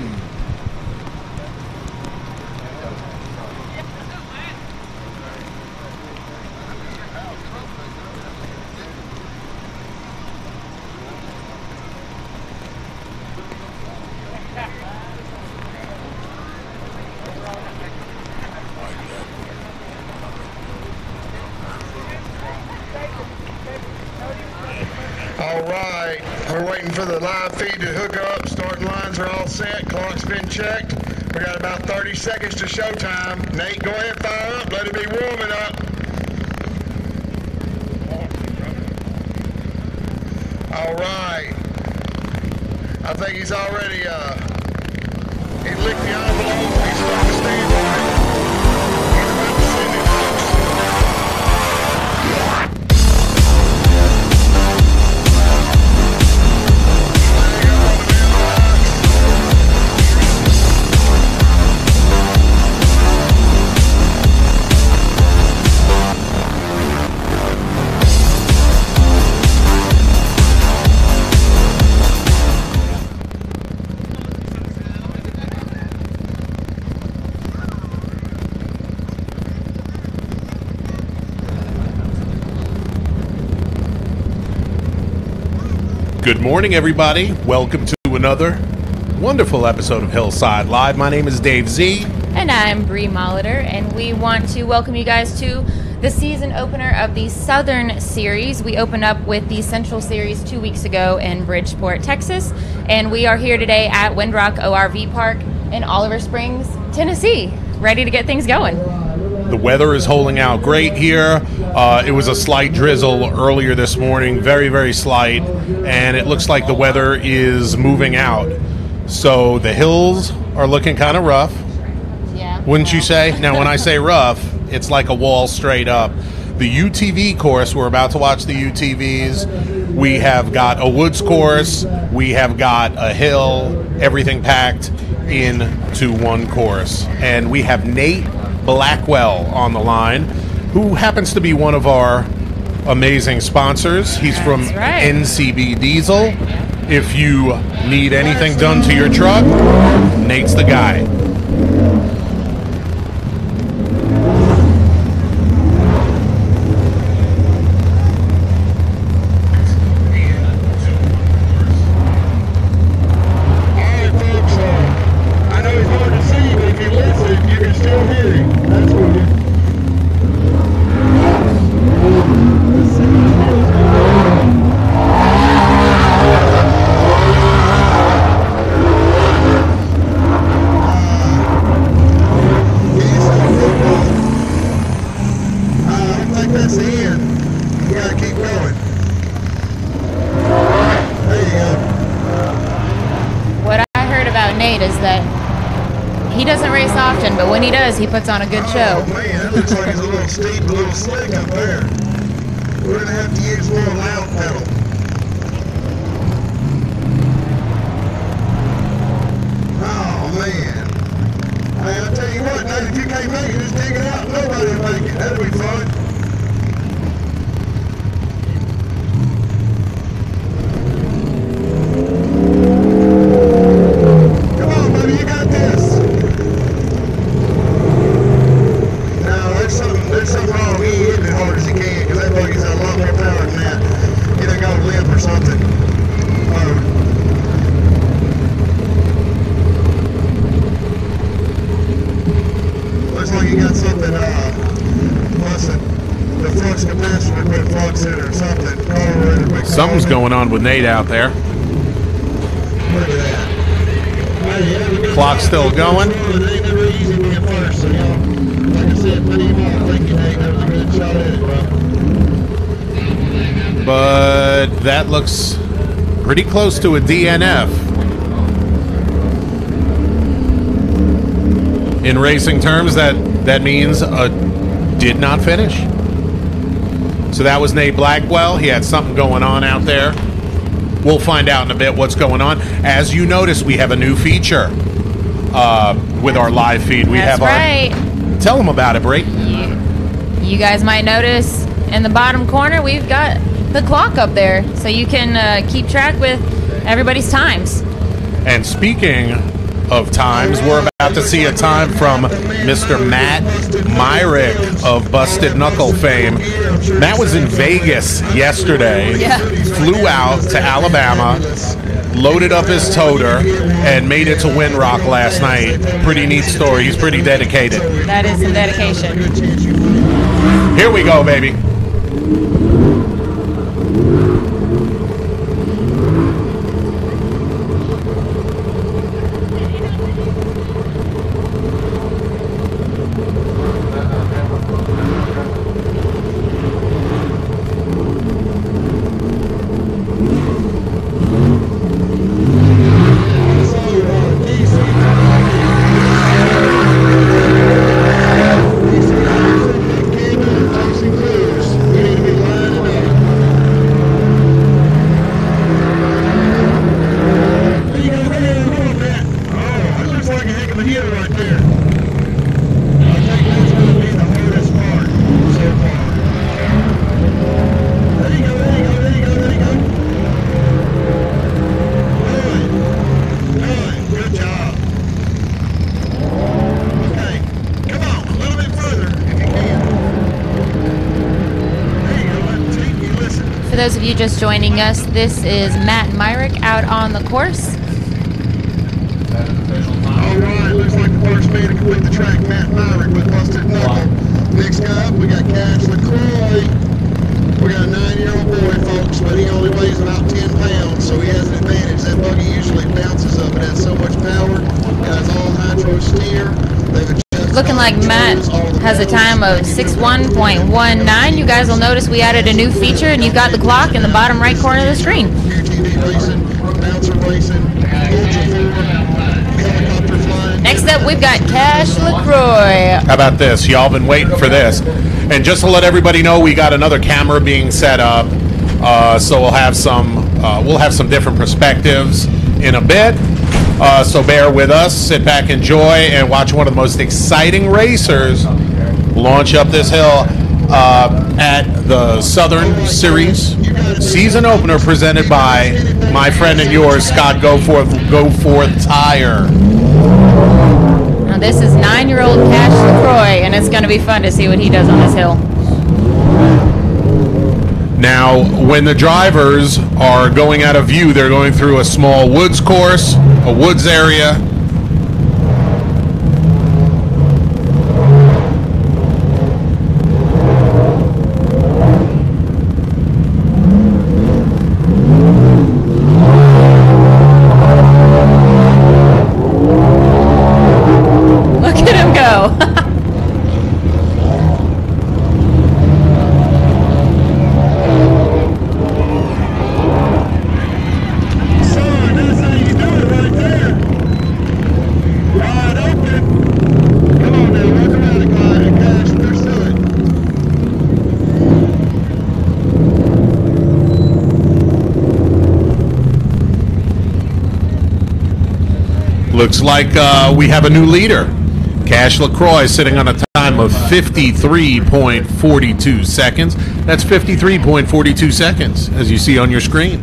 All right, we're waiting for the live feed to hook up. Starting lines are all set. Clock's been checked. We got about 30 seconds to showtime. Nate, go ahead, fire up. Let it be warming up. All right. I think he's already, he licked the envelope. He's starting to stand by it. He's about to send it, folks. Good morning, everybody. Welcome to another wonderful episode of Hillside Live. My name is Dave Z. And I'm Bree Molitor, and we want to welcome you guys to the season opener of the Southern Series. We opened up with the Central Series 2 weeks ago in Bridgeport, Texas, and we are here today at Windrock ORV Park in Oliver Springs, Tennessee, ready to get things going. The weather is holding out great here. It was a slight drizzle earlier this morning, very, very slight, and it looks like the weather is moving out. So the hills are looking kind of rough, wouldn't you say? Now, when I say rough, it's like a wall straight up. The UTV course, we're about to watch the UTVs. We have got a woods course. We have got a hill, everything packed into one course. And we have Nate Blackwell on the line, who happens to be one of our amazing sponsors. He's from NCB Diesel. If you need anything done to your truck, Nate's the guy. But when he does, he puts on a good show. Oh man, that looks like it's a little steep, a little slick up there. We're going to have to use more loud pedal. Oh man. Hey, I'll tell you what, Nate, if you can't make it, just dig it out. Nobody will make it. That'll be fun. Come on, buddy, you got this. There's something wrong. He ain't hitting it hard as he can, because that buggy's got a lot more power than that. He done got a limp or something. Looks like he got something, the flux capacitor quit fluxing or something. Something's going on with Nate out there. Look at that. Clock's still going. It ain't never easy being first, so like I said, put him on. Thank you, Nate. That was a good shot at it, bro. But that looks pretty close to a DNF. In racing terms, that means a did not finish. So that was Nate Blackwell. He had something going on out there. We'll find out in a bit what's going on. As you notice, we have a new feature with our live feed. We That's have right. Tell them about it, Brie. You guys might notice in the bottom corner we've got the clock up there, so you can keep track with everybody's times. And speaking of times. We're about to see a time from Mr. Matt Myrick of Busted Knuckle fame. Matt was in Vegas yesterday, flew out to Alabama, loaded up his toter, and made it to Windrock last night. Pretty neat story. He's pretty dedicated. That is some dedication. Here we go, baby. For those of you just joining us, this is Matt Myrick out on the course. Alright, looks like the first man to complete the track, Matt Myrick with Busted Knuckle. Next up, we got Cash LaCroix. We got a 9-year-old boy, folks, but he only weighs about 10 pounds, so he has an advantage. That buggy usually bounces up. It has so much power. It has all hydro steer. Looking like Matt has a time of 61.19. You guys will notice we added a new feature, and you've got the clock in the bottom right corner of the screen. UTV racing, bouncer racing, helicopter flying. Next up, we've got Cash LaCroix. How about this? Y'all been waiting for this. And just to let everybody know, we got another camera being set up. So we'll have some different perspectives in a bit. So bear with us, sit back, enjoy, and watch one of the most exciting racers launch up this hill at the Southern Series season opener presented by my friend and yours, Scott GoForth Tire. Now this is 9-year-old Cash LaCroix, and it's going to be fun to see what he does on this hill. Now, when the drivers are going out of view, they're going through a small woods course, a woods area. Look at him go. Looks like we have a new leader. Cash LaCroix sitting on a time of 53.42 seconds. That's 53.42 seconds, as you see on your screen.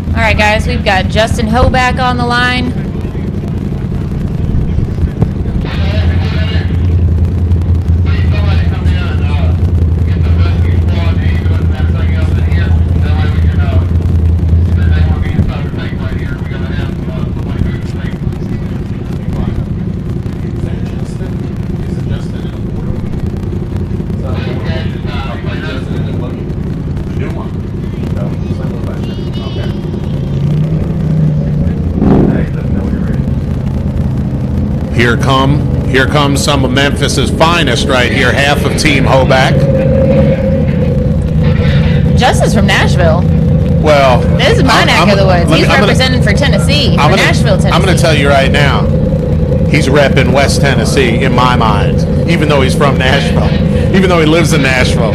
All right, guys, we've got Justin Hoback on the line. Here comes some of Memphis's finest right here, half of Team Hoback. Justin's from Nashville. Well, this is my neck of the woods. He's representing for Tennessee, for Nashville, Tennessee. I'm going to tell you right now, he's repping West Tennessee in my mind, even though he's from Nashville, even though he lives in Nashville.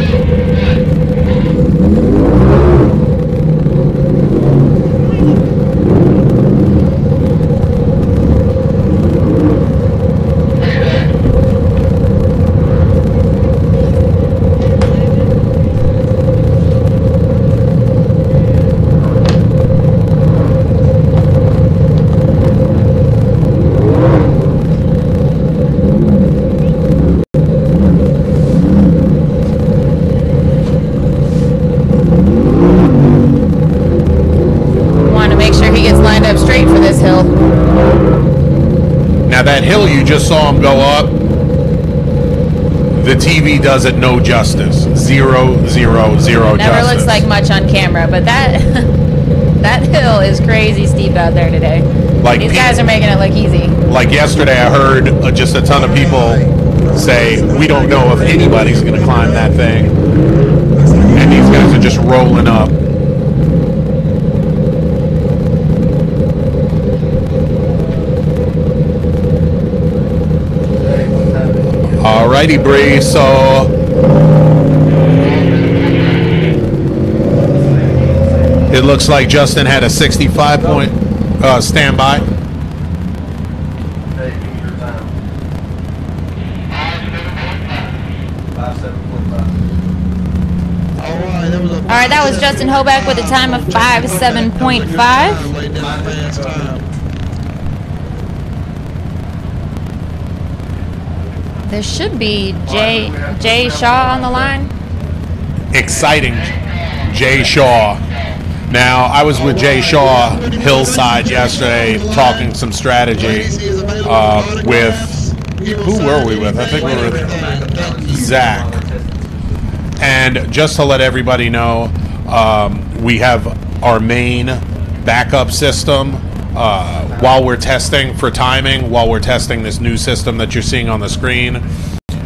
that hill you just saw him go up, the TV does it no justice. Zero justice. Never looks like much on camera, but that that hill is crazy steep out there today. Like these guys are making it look easy. Like yesterday, I heard just a ton of people say, we don't know if anybody's going to climb that thing. And these guys are just rolling up. Alrighty, Bree, so it looks like Justin had a 65 point standby. All right, that was Justin Hoback with a time of 5:07.5. There should be Jay Shaw on the line. Exciting, Jay Shaw. Now, I was with Jay Shaw Hillside yesterday talking some strategy with, who were we with? I think we were with Zach. And just to let everybody know, we have our main backup system while we're testing for timing, while we're testing this new system that you're seeing on the screen.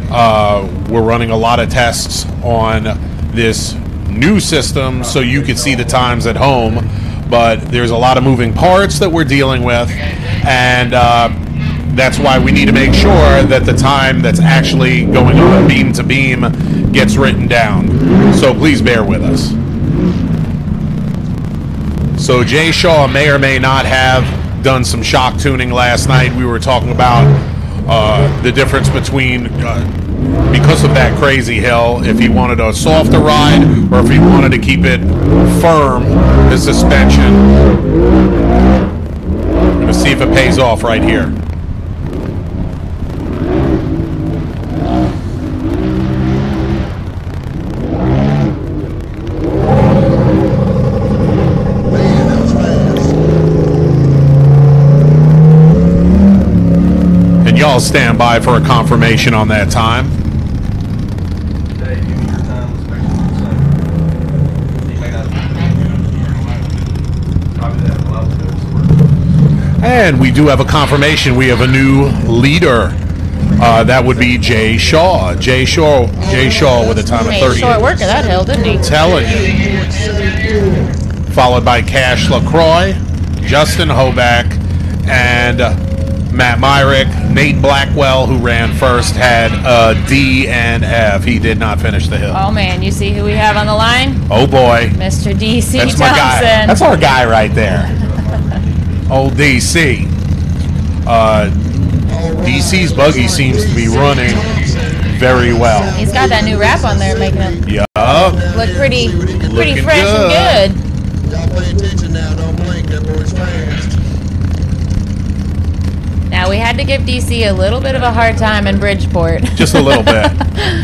We're running a lot of tests on this new system so you could see the times at home, but there's a lot of moving parts that we're dealing with, and that's why we need to make sure that the time that's actually going on beam to beam gets written down. So please bear with us. So Jay Shaw may or may not have done some shock tuning last night. We were talking about the difference between, because of that crazy hill, if he wanted a softer ride or if he wanted to keep it firm, the suspension. I'm going to see if it pays off right here. Y'all stand by for a confirmation on that time. And we do have a confirmation. We have a new leader. That would be Jay Shaw. Jay Shaw with a time of 30. Made a short work of that hill, didn't he? Telling you. Followed by Cash LaCroix, Justin Hoback, and Matt Myrick. Nate Blackwell, who ran first, had a D and F. He did not finish the hill. Oh man, you see who we have on the line? Oh boy. Mr. DC That's Thompson. my guy. That's our guy right there. Old DC. DC's buggy seems to be running very well. He's got that new wrap on there making him look pretty fresh and good. Y'all pay attention now, don't blink, that boy's fast. Now, we had to give DC a little bit of a hard time in Bridgeport. Just a little bit.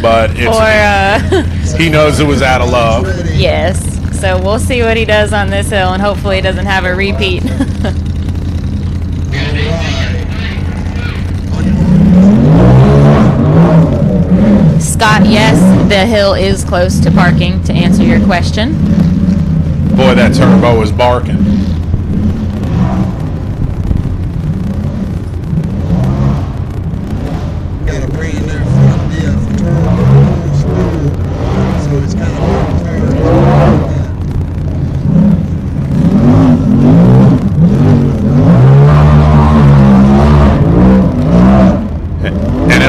But it's, he knows it was out of love. Yes. So we'll see what he does on this hill, and hopefully he doesn't have a repeat. Scott, yes, the hill is close to parking, to answer your question. Boy, that turbo is barking.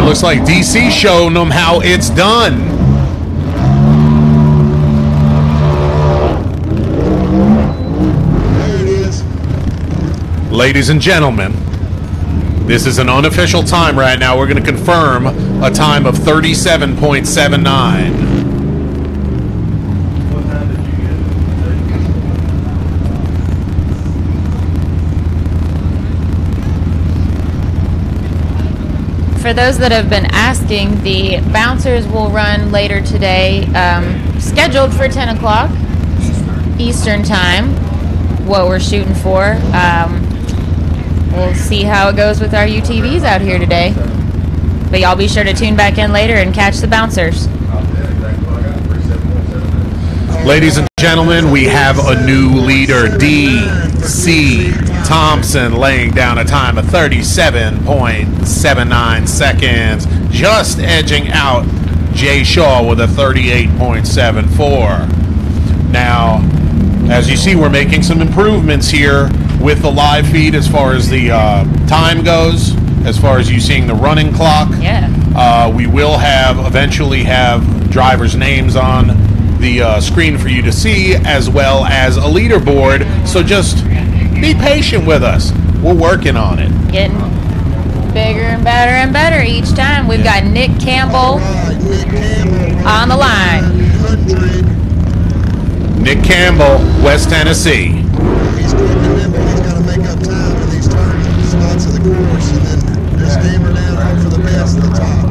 Looks like DC showing them how it's done. There it is. Ladies and gentlemen, this is an unofficial time right now. We're going to confirm a time of 37.79. For those that have been asking, the bouncers will run later today, scheduled for 10 o'clock Eastern time, what we're shooting for. we'll see how it goes with our UTVs out here today. But y'all be sure to tune back in later and catch the bouncers. Ladies and gentlemen, we have a new leader, D.C. Thompson, laying down a time of 37.79 seconds, just edging out Jay Shaw with a 38.74. Now, as you see, we're making some improvements here with the live feed as far as the time goes, as far as you seeing the running clock. Yeah. We will eventually have drivers' names on the screen for you to see, as well as a leaderboard. So just be patient with us. We're working on it. Getting bigger and better each time. We've got Nick Campbell on the line. Nick Campbell, West Tennessee. He's quick and nimble. He's got to make up time in these turns and spots of the course, and then just hammer down hope for the best at the top.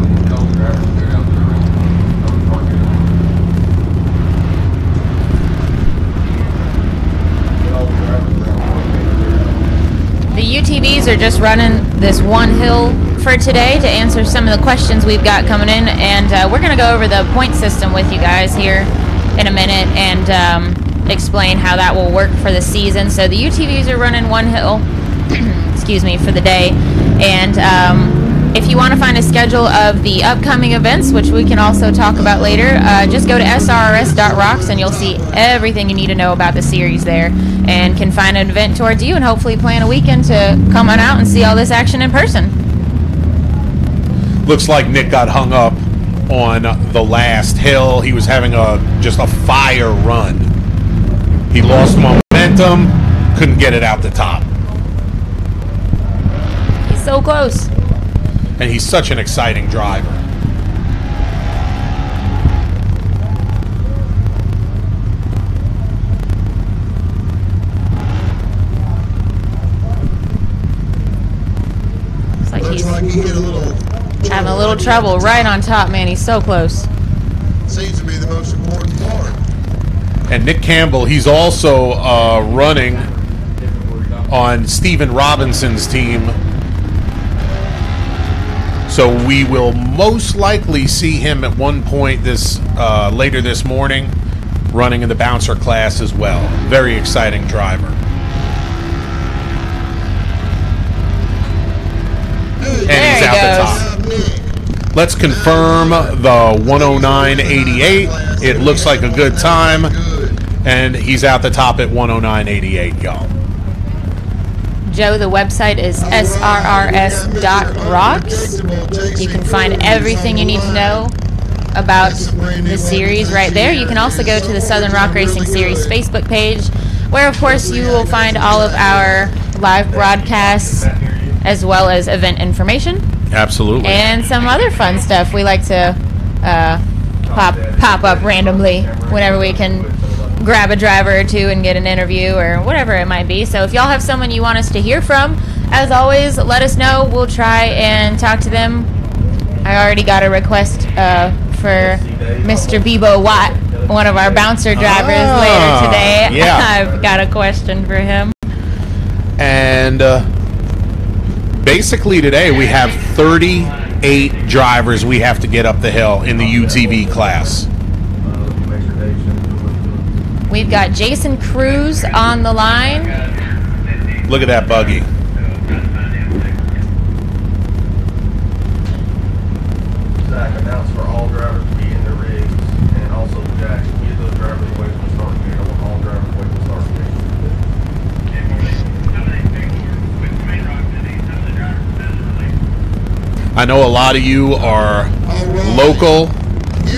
The UTVs are just running this one hill for today to answer some of the questions we've got coming in, and we're going to go over the point system with you guys here in a minute and explain how that will work for the season. So the UTVs are running one hill, excuse me, for the day, and if you want to find a schedule of the upcoming events, which we can also talk about later, just go to SRRS.rocks and you'll see everything you need to know about the series there, and can find an event towards you and hopefully plan a weekend to come on out and see all this action in person. Looks like Nick got hung up on the last hill. He was having just a fire run. He lost momentum, couldn't get it out the top. He's so close. And he's such an exciting driver. Looks like he's He hit a little having a little trouble right on top, man. He's so close. Seems to be the most important part. And Nick Campbell, he's also running on Stephen Robinson's team. So we will most likely see him at one point later this morning running in the bouncer class as well. Very exciting driver. And he's out the top. Let's confirm the 109.88. It looks like a good time. And he's out the top at 109.88, y'all. Joe, the website is SRRS.rocks. You can find everything you need to know about the series right there. You can also go to the Southern Rock Racing Series Facebook page, where of course you will find all of our live broadcasts as well as event information. Absolutely. And some other fun stuff we like to pop up randomly whenever we can grab a driver or two and get an interview or whatever it might be. So if y'all have someone you want us to hear from, as always, let us know. We'll try and talk to them. I already got a request for Mr. Bebo Watt, one of our bouncer drivers, later today. Yeah. I've got a question for him. And basically today we have 38 drivers we have to get up the hill in the UTV class. We've got Jason Cruz on the line. Look at that buggy. Zach announced for all drivers to be in their rigs, and also Jack, give those drivers away from the start gate. I want all drivers away from the start gate. I know a lot of you are local,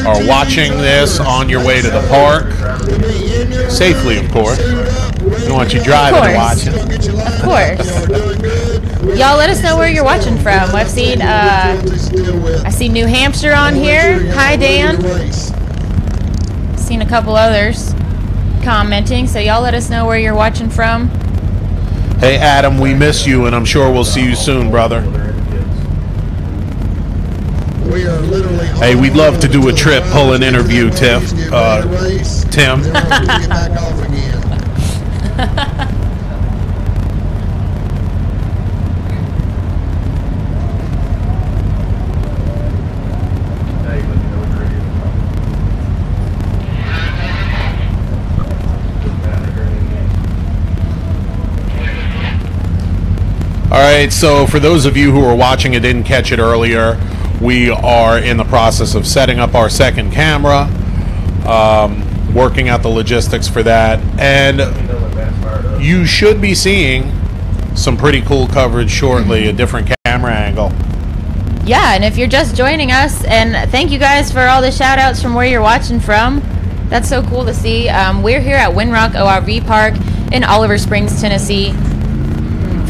are watching this on your way to the park. Safely, of course. We don't want you driving and watching. Of course. Y'all let us know where you're watching from. I've seen I see New Hampshire on here. Hi, Dan. Seen a couple others commenting, so y'all let us know where you're watching from. Hey, Adam, we miss you, and I'm sure we'll see you soon, brother. Hey, we'd love to do a trip, pull an interview, Tim. All right, so for those of you who are watching and didn't catch it earlier, we are in the process of setting up our second camera, working out the logistics for that, and you should be seeing some pretty cool coverage shortly, a different camera angle. Yeah, and if you're just joining us, and thank you guys for all the shout outs from where you're watching from. That's so cool to see. We're here at Windrock ORV Park in Oliver Springs, Tennessee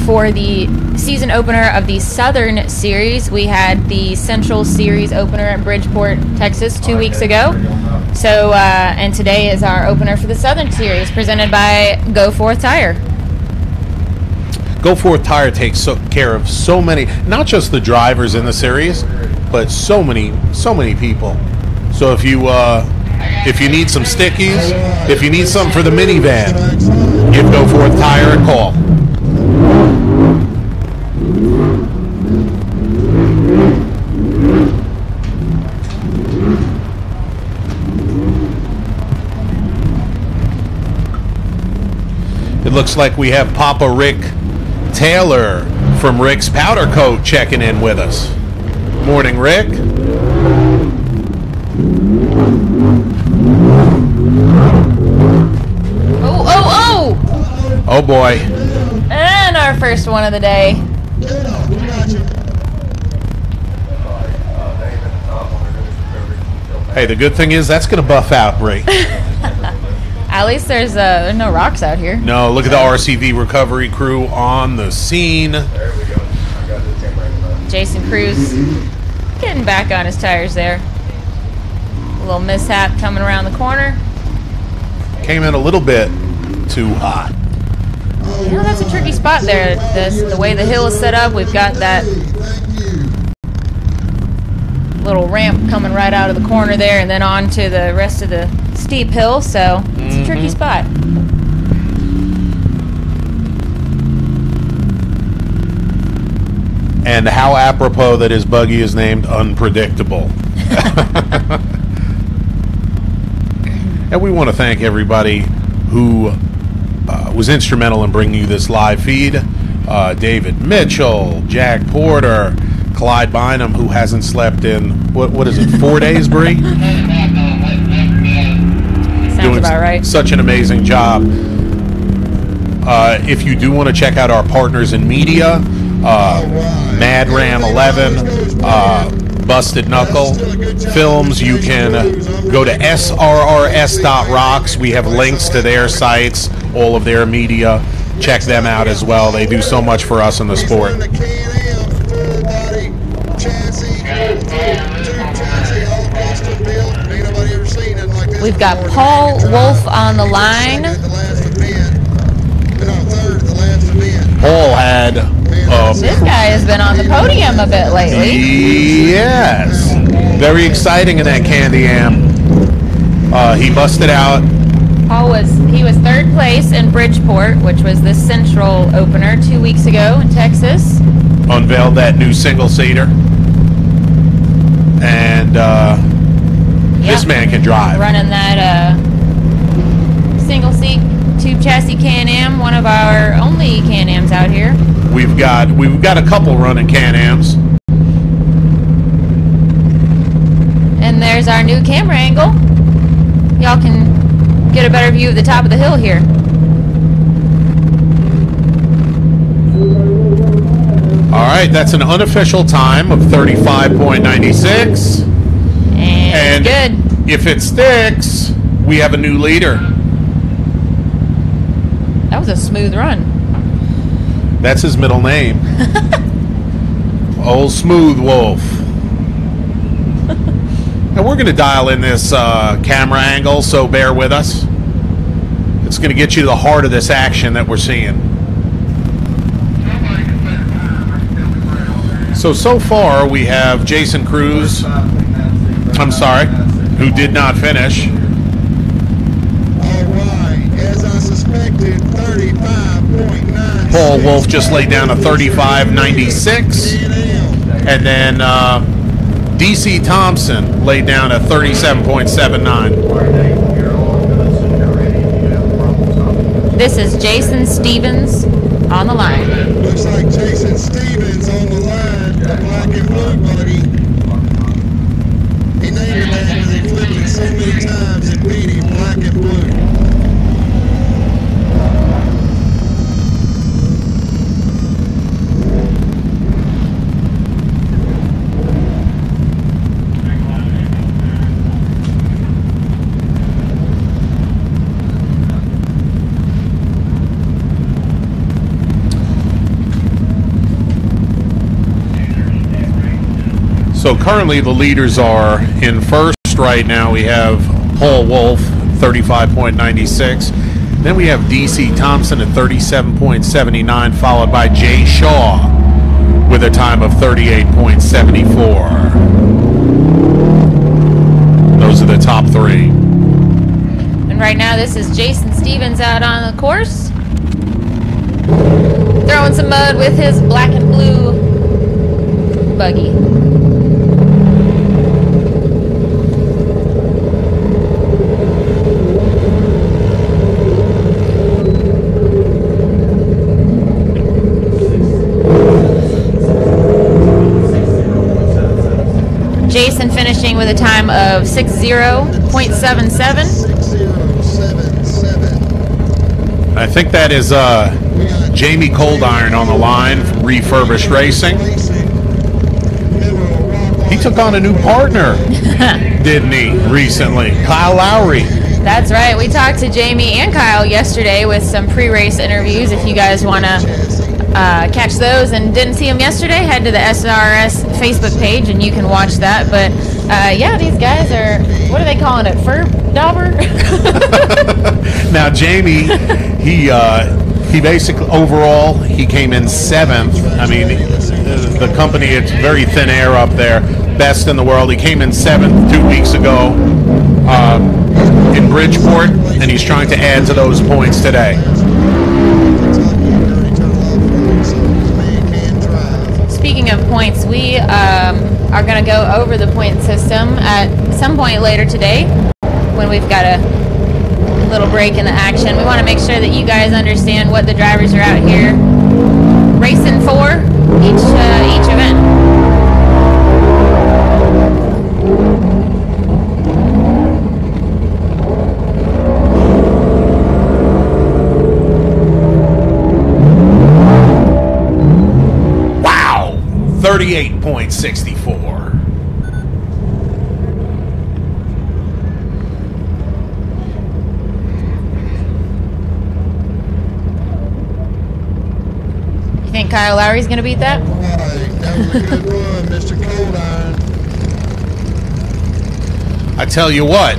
for the season opener of the Southern Series. We had the Central Series opener at Bridgeport, Texas 2 weeks ago. So, and today is our opener for the Southern Series presented by GoForth Tire. GoForth Tire takes care of so many, not just the drivers in the series, but so many people. So if you need some stickies, if you need something for the minivan, give GoForth Tire a call. It looks like we have Papa Rick Taylor from Rick's Powder Coat checking in with us. Morning, Rick. Oh boy. And our first one of the day. Hey, the good thing is that's going to buff out, Rick. At least there's no rocks out here. No, look at the RCV recovery crew on the scene. There we go. I got the camera angle. Jason Cruz getting back on his tires there. A little mishap coming around the corner. Came in a little bit too hot. You know, that's a tricky spot there. The way the hill is set up, we've got that little ramp coming right out of the corner there and then on to the rest of the steep hill, so it's a tricky spot. And how apropos that his buggy is named Unpredictable. And we want to thank everybody who was instrumental in bringing you this live feed. David Mitchell, Jack Porter, Clyde Bynum, who hasn't slept in, what is it, 4 days, Bree? Sounds about right. Such an amazing job. If you do want to check out our partners in media, Mad Ram 11, Busted Knuckle Films, you can go to SRRS.rocks. We have links to their sites, all of their media. Check them out as well. They do so much for us in the sport. We've got Paul Wolf on the line. Paul had This guy has been on the podium a bit lately. yes, very exciting in that Candy Am. He busted out. Paul was third place in Bridgeport, which was the Central opener 2 weeks ago in Texas. Unveiled that new single-seater. And this man can drive. Running that single-seat tube chassis Can-Am, one of our only Can-Ams out here. We've got a couple running Can-Ams. And there's our new camera angle. Y'all can get a better view of the top of the hill here. All right, that's an unofficial time of 35.96. And good. If it sticks, we have a new leader. That was a smooth run. That's his middle name. Old Smooth Wolf. And we're going to dial in this camera angle, so bear with us. It's going to get you to the heart of this action that we're seeing. So far we have Jason Cruz, I'm sorry, who did not finish. As I suspected, 35.9. Paul Wolf just laid down a 35.96. And then DC Thompson laid down a 37.79. This is Jason Stevens on the line. Looks like Jason so many times it beat him black and blue. So currently the leaders are in first right now. We have Paul Wolf, 35.96. Then we have DC Thompson at 37.79, followed by Jay Shaw with a time of 38.74. Those are the top three. And right now, this is Jason Stevens out on the course, throwing some mud with his black and blue buggy. Jason finishing with a time of 60.77. 6077. I think that is Jamie Coldiron on the line from Refurbished Racing. He took on a new partner, didn't he, recently? Kyle Lowry. That's right. We talked to Jamie and Kyle yesterday with some pre-race interviews. If you guys want to catch those and didn't see them yesterday, head to the SRRS Facebook page and you can watch that. But yeah, these guys are, what are they calling it, fur dauber? Now Jamie, he basically overall he came in 7th. I mean, the company, it's very thin air up there, best in the world. He came in 7th 2 weeks ago in Bridgeport, and he's trying to add to those points today. Speaking of points, we are going to go over the point system at some point later today when we've got a little break in the action. We want to make sure that you guys understand what the drivers are out here racing for each event. Wow, 38.64. Think Kyle Lowry's going to beat that? That was a good run, Mr. Coldiron. I tell you what,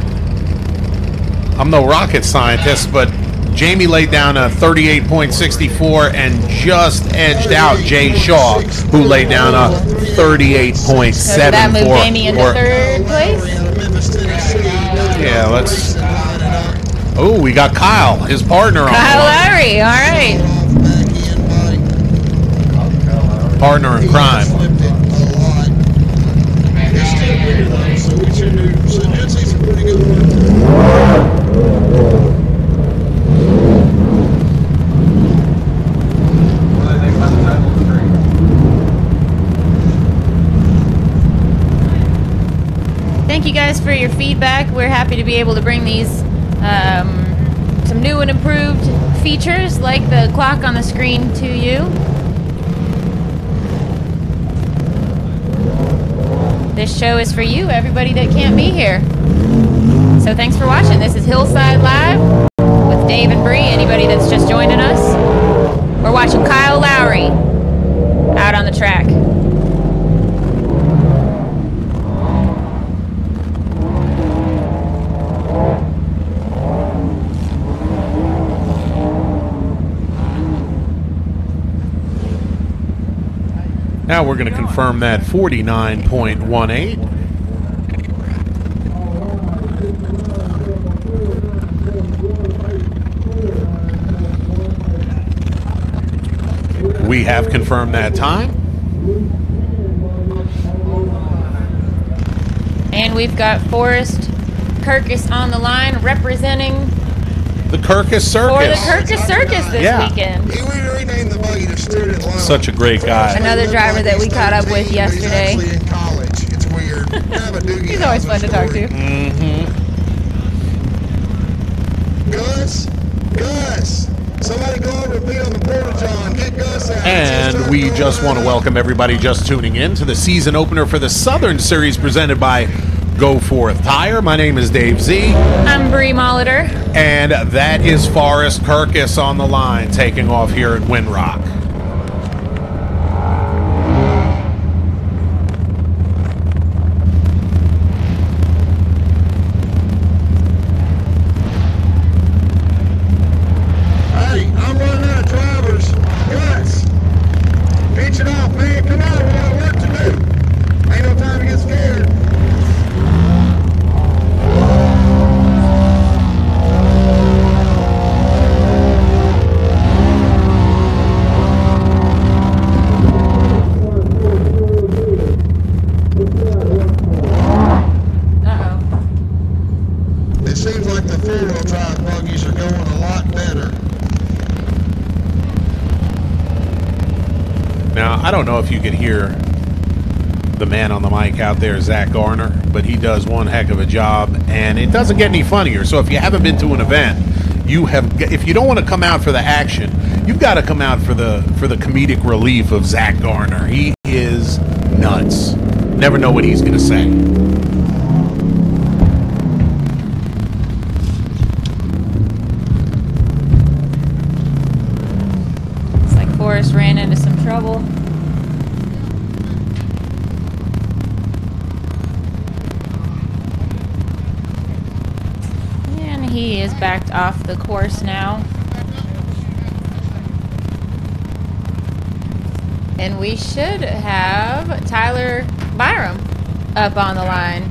I'm no rocket scientist, but Jamie laid down a 38.64 and just edged out Jay Shaw, who laid down a 38.74. So did that move Jamie into third place? Yeah, let's. Oh, we got Kyle, his partner on. Kyle Lowry, all right. Partner in crime. Thank you guys for your feedback. We're happy to be able to bring these some new and improved features like the clock on the screen to you. This show is for you, everybody that can't be here. So thanks for watching. This is Hillside Live with Dave and Bree. Anybody that's just joining us, we're watching Kyle Lowry out on the track. Now we're going to confirm that 49.18. We have confirmed that time. And we've got Forrest Kirkus on the line representing the Kirkus Circus. For the Kirkus Circus this weekend. He renamed the buggy to Student Loan. Such a great guy. Another driver that we caught up with yesterday. He's actually in college. It's weird. He's always fun to talk to. Mm-hmm. Gus? Gus! Somebody go over and be on the porta-john. Get Gus out. And we just want to welcome everybody just tuning in to the season opener for the Southern Series presented by GoForth Tire. My name is Dave Z. I'm Bree Molitor. And that is Forrest Kirkus on the line, taking off here at Windrock. Hey, I'm running out of drivers. Gus! Pitch it off, man. Come on, we got work to do. Ain't no time to get scared. It seems like the four-wheel drive buggies are going a lot better. Now, I don't know if you could hear the man on the mic out there, Zach Garner, but he does one heck of a job, and it doesn't get any funnier. So if you haven't been to an event, if you don't want to come out for the action, you've got to come out for the comedic relief of Zach Garner. He is nuts. Never know what he's going to say. Forrest ran into some trouble. And he is backed off the course now. And we should have Tyler Byram up on the line.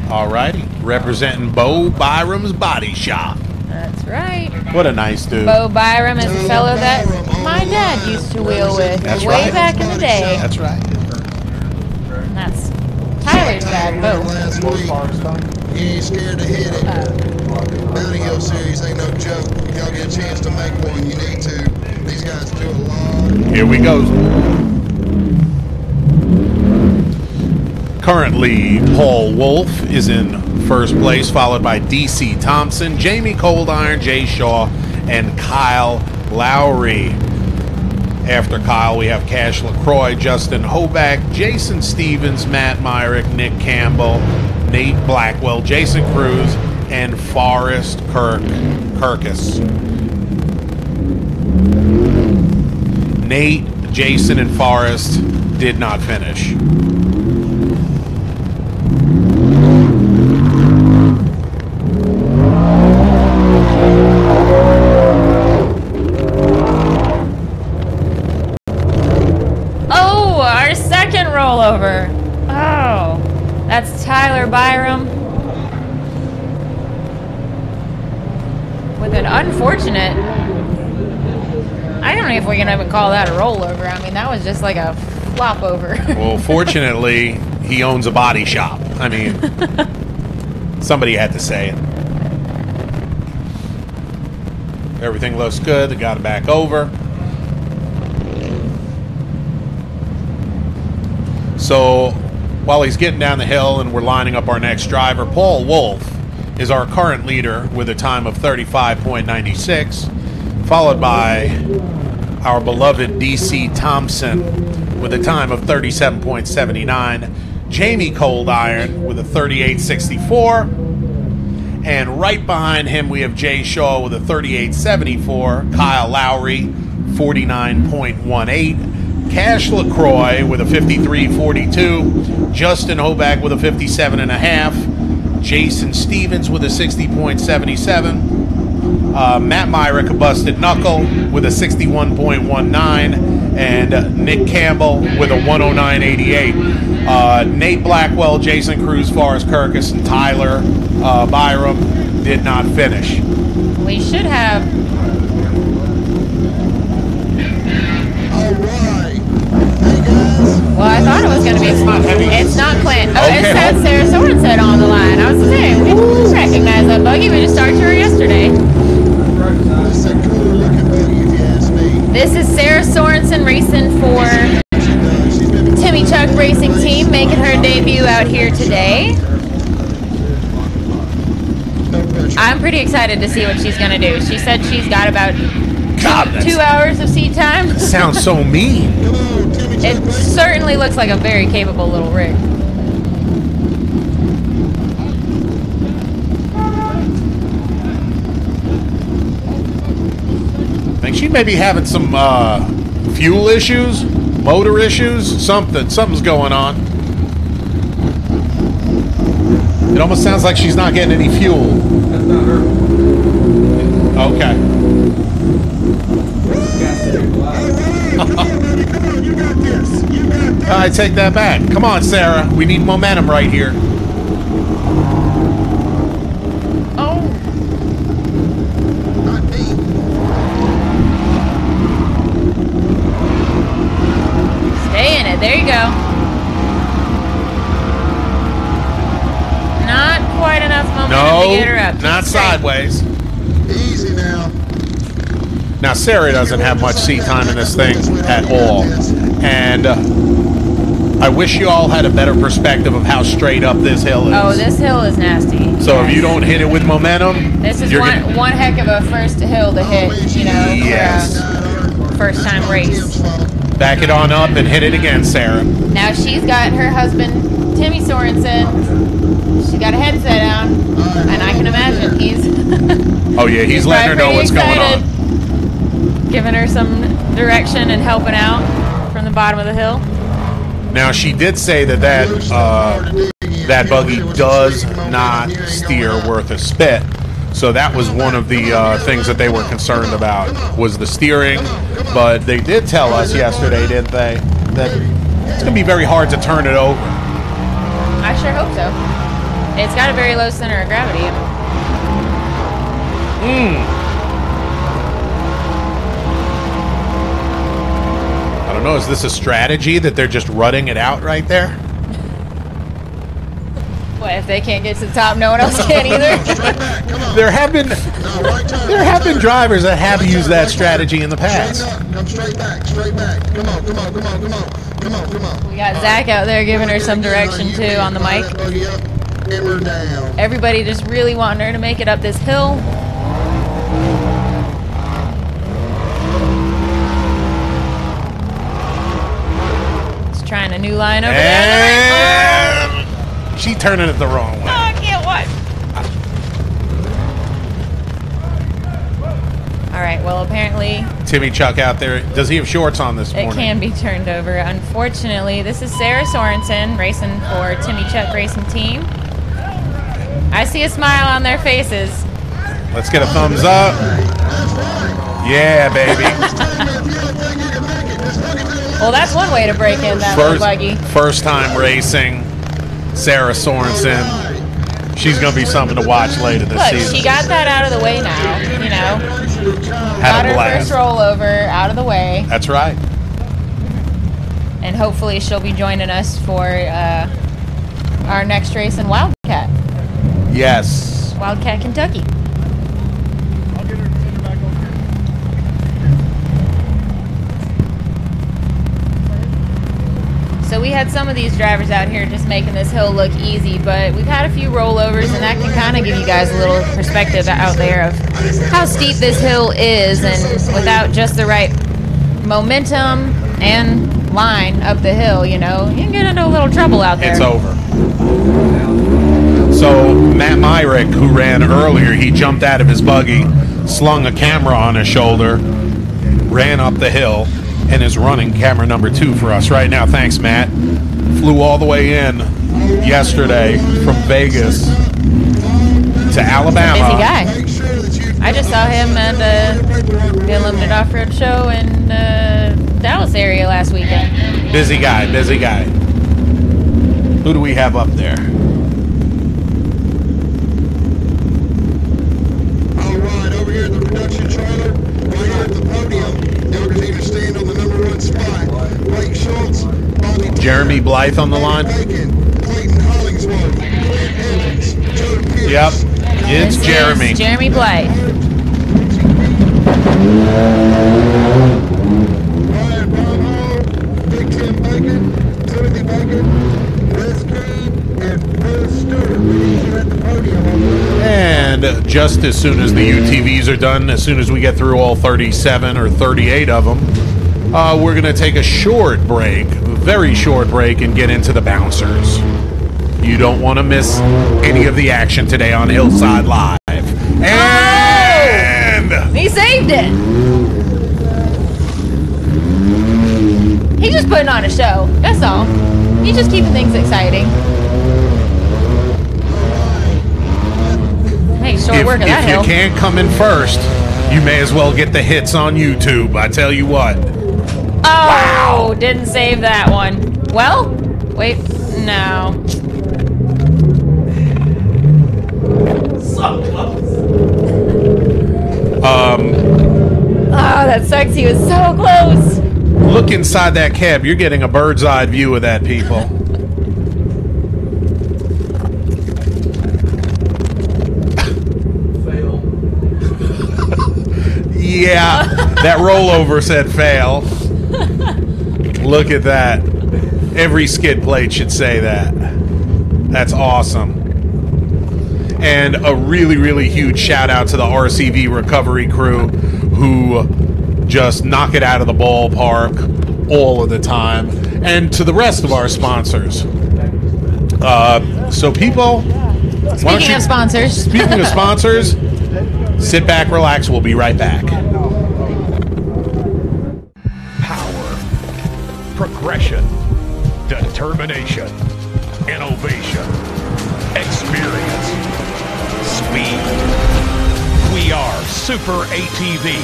All righty. Representing Bo Byram's Body Shop. That's right. What a nice dude. Bo Byram is a fellow that my dad used to wheel with way back in the day. That's right. And that's Tyler's dad, Bo. Last week, you ain't scared to hit it. Bounty Hill Series ain't no joke. If y'all get a chance to make one, you need to. These guys do a lot. Here we go. Currently, Paul Wolf is in first place, followed by DC Thompson, Jamie Coldiron, Jay Shaw, and Kyle Lowry. After Kyle, we have Cash LaCroix, Justin Hoback, Jason Stevens, Matt Myrick, Nick Campbell, Nate Blackwell, Jason Cruz, and Forrest Kirkus. Nate, Jason, and Forrest did not finish. Rollover. Oh, that's Tyler Byram with an unfortunate. I don't know if we can even call that a rollover. I mean, that was just like a flop over. Well, fortunately, he owns a body shop. I mean, somebody had to say it. Everything looks good. They got it back over. So while he's getting down the hill and we're lining up our next driver, Paul Wolf is our current leader with a time of 35.96, followed by our beloved DC Thompson with a time of 37.79, Jamie Coldiron with a 38.64, and right behind him we have Jay Shaw with a 38.74, Kyle Lowry 49.18, Cash LaCroix with a 53.42, Justin Hoback with a 57.5, Jason Stevens with a 60.77, Matt Myrick, a busted knuckle with a 61.19, and Nick Campbell with a 109.88. Nate Blackwell, Jason Cruz, Forrest Kirkus, and Tyler Byram did not finish. We should have. Well, I thought it was going to be. It's not Clint. Oh, okay. It said Sarah Sorensen on the line. I was saying, we recognize that buggy. We just talked to her yesterday. This is Sarah Sorensen racing for Timmy Chuck Racing Team, making her debut out here today. No pressure. I'm pretty excited to see what she's going to do. She said she's got about God, 2 hours of seat time. sounds so mean. It certainly looks like a very capable little rig. I think she may be having some fuel issues, motor issues, something's going on. It almost sounds like she's not getting any fuel. That's not her. Okay. I take that back. Come on, Sarah. We need momentum right here. Oh, Not me. stay in it. There you go. Not quite enough momentum to get her up. No, not Straight. sideways. Easy now. Now, Sarah doesn't have much seat time in this thing at all. And I wish you all had a better perspective of how straight up this hill is. Oh, this hill is nasty. So if you don't hit it with momentum, This is you're one, gonna- one heck of a first hill to hit, you know, Yes. for a first time race. back it on up and hit it again, Sarah. Now she's got her husband, Timmy Sorensen. She's got a headset on, and I can imagine he's Oh yeah, he's letting her know probably what's pretty going on. excited, giving her some direction and helping out from the bottom of the hill. Now she did say that buggy does not steer worth a spit. So that was one of the things that they were concerned about, was the steering. But they did tell us yesterday, didn't they, that it's going to be very hard to turn it over. I sure hope so. It's got a very low center of gravity. I don't know, is this a strategy that they're just rutting it out right there? What, if they can't get to the top, no one else can either? There have been drivers that have used that strategy in the past. Come straight back, straight back. Come on, come on, come on, come on. Come on, come on. We got Zach out there giving her some direction too on the mic. Hammer down. Everybody just really wanting her to make it up this hill. Just trying a new line over there. And she turning it the wrong Oh, way. I can't watch. All right, well, apparently Timmy Chuck out there. Does he have shorts on this it morning? can be turned over. Unfortunately, this is Sarah Sorensen racing for Timmy Chuck Racing Team. I see a smile on their faces. Let's get a thumbs up. Yeah, baby. Well, that's one way to break in that little buggy. First time racing, Sarah Sorensen. She's going to be something to watch later this Look, season. she got that out of the way now, you know. Had Got a her blast. first rollover out of the way. That's right. And hopefully she'll be joining us for our next race in Wildcat, Yes. Kentucky. So we had some of these drivers out here just making this hill look easy, but we've had a few rollovers, and that can kind of give you guys a little perspective out there of how steep this hill is, and without just the right momentum and line up the hill, you know, you can get into a little trouble out there. It's over. So Matt Myrick, who ran earlier, he jumped out of his buggy, slung a camera on his shoulder, ran up the hill, and is running camera number 2 for us right now. Thanks, Matt. Flew all the way in yesterday from Vegas to Alabama. Busy guy. I just saw him at the Unlimited Off-Road Show in Dallas area last weekend. Busy guy, busy guy. Who do we have up there? All right, over here in the production trailer, right here at the podium, y'all can either stand on the #1 spot. Blake Schultz, Bobby Jeremy Blythe on the line? Bacon, Clayton Hollingsworth, Clint Evans, Joe Pierce. Yep, it's This Jeremy. is Jeremy Blythe. Ryan Bravo, Big Tim Bacon, Timothy Bacon, Wes Green, and Will Stewart. We need you at the podium. And just as soon as the UTVs are done, as soon as we get through all 37 or 38 of them, we're going to take a short break, very short break, and get into the bouncers. You don't want to miss any of the action today on Hillside Live. And he saved it. He's just putting on a show. That's all. He's just keeping things exciting. Hey, short work of that hill. If you can't come in first, you may as well get the hits on YouTube. I tell you what. Oh, wow. Didn't save that one. Well, wait, no. So close. Oh, that sucks. He was so close. Look inside that cab. You're getting a bird's eye view of that, people. Fail. Yeah, that rollover said fail. Look at that. Every skid plate should say that. That's awesome. And a really, really huge shout out to the RCV recovery crew who just knock it out of the ballpark all of the time. And to the rest of our sponsors. So people... Speaking of sponsors. Speaking of sponsors, sit back, relax. We'll be right back. Power, progression, determination, innovation, experience, speed. We are Super ATV.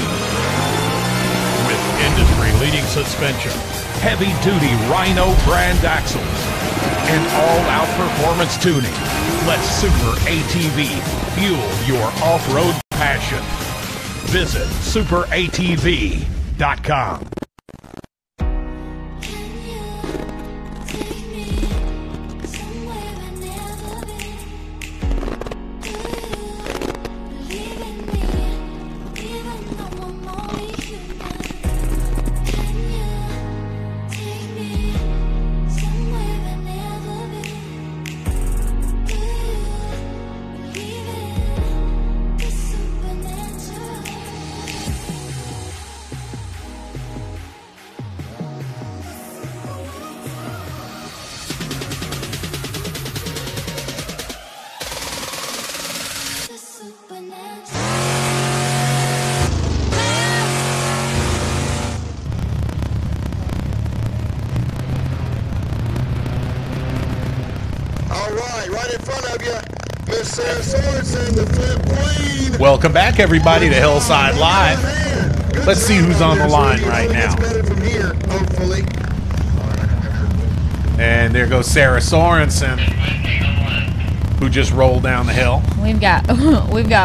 With industry-leading suspension, heavy-duty Rhino brand axles, and all-out performance tuning. Let Super ATV fuel your off-road passion. Visit superatv.com. Right in front of you, Miss Sarah Sorensen, the Flip Queen. Welcome back, everybody, to Hillside Live. Let's see who's on the line right now. And there goes Sarah Sorensen, who just rolled down the hill. We've got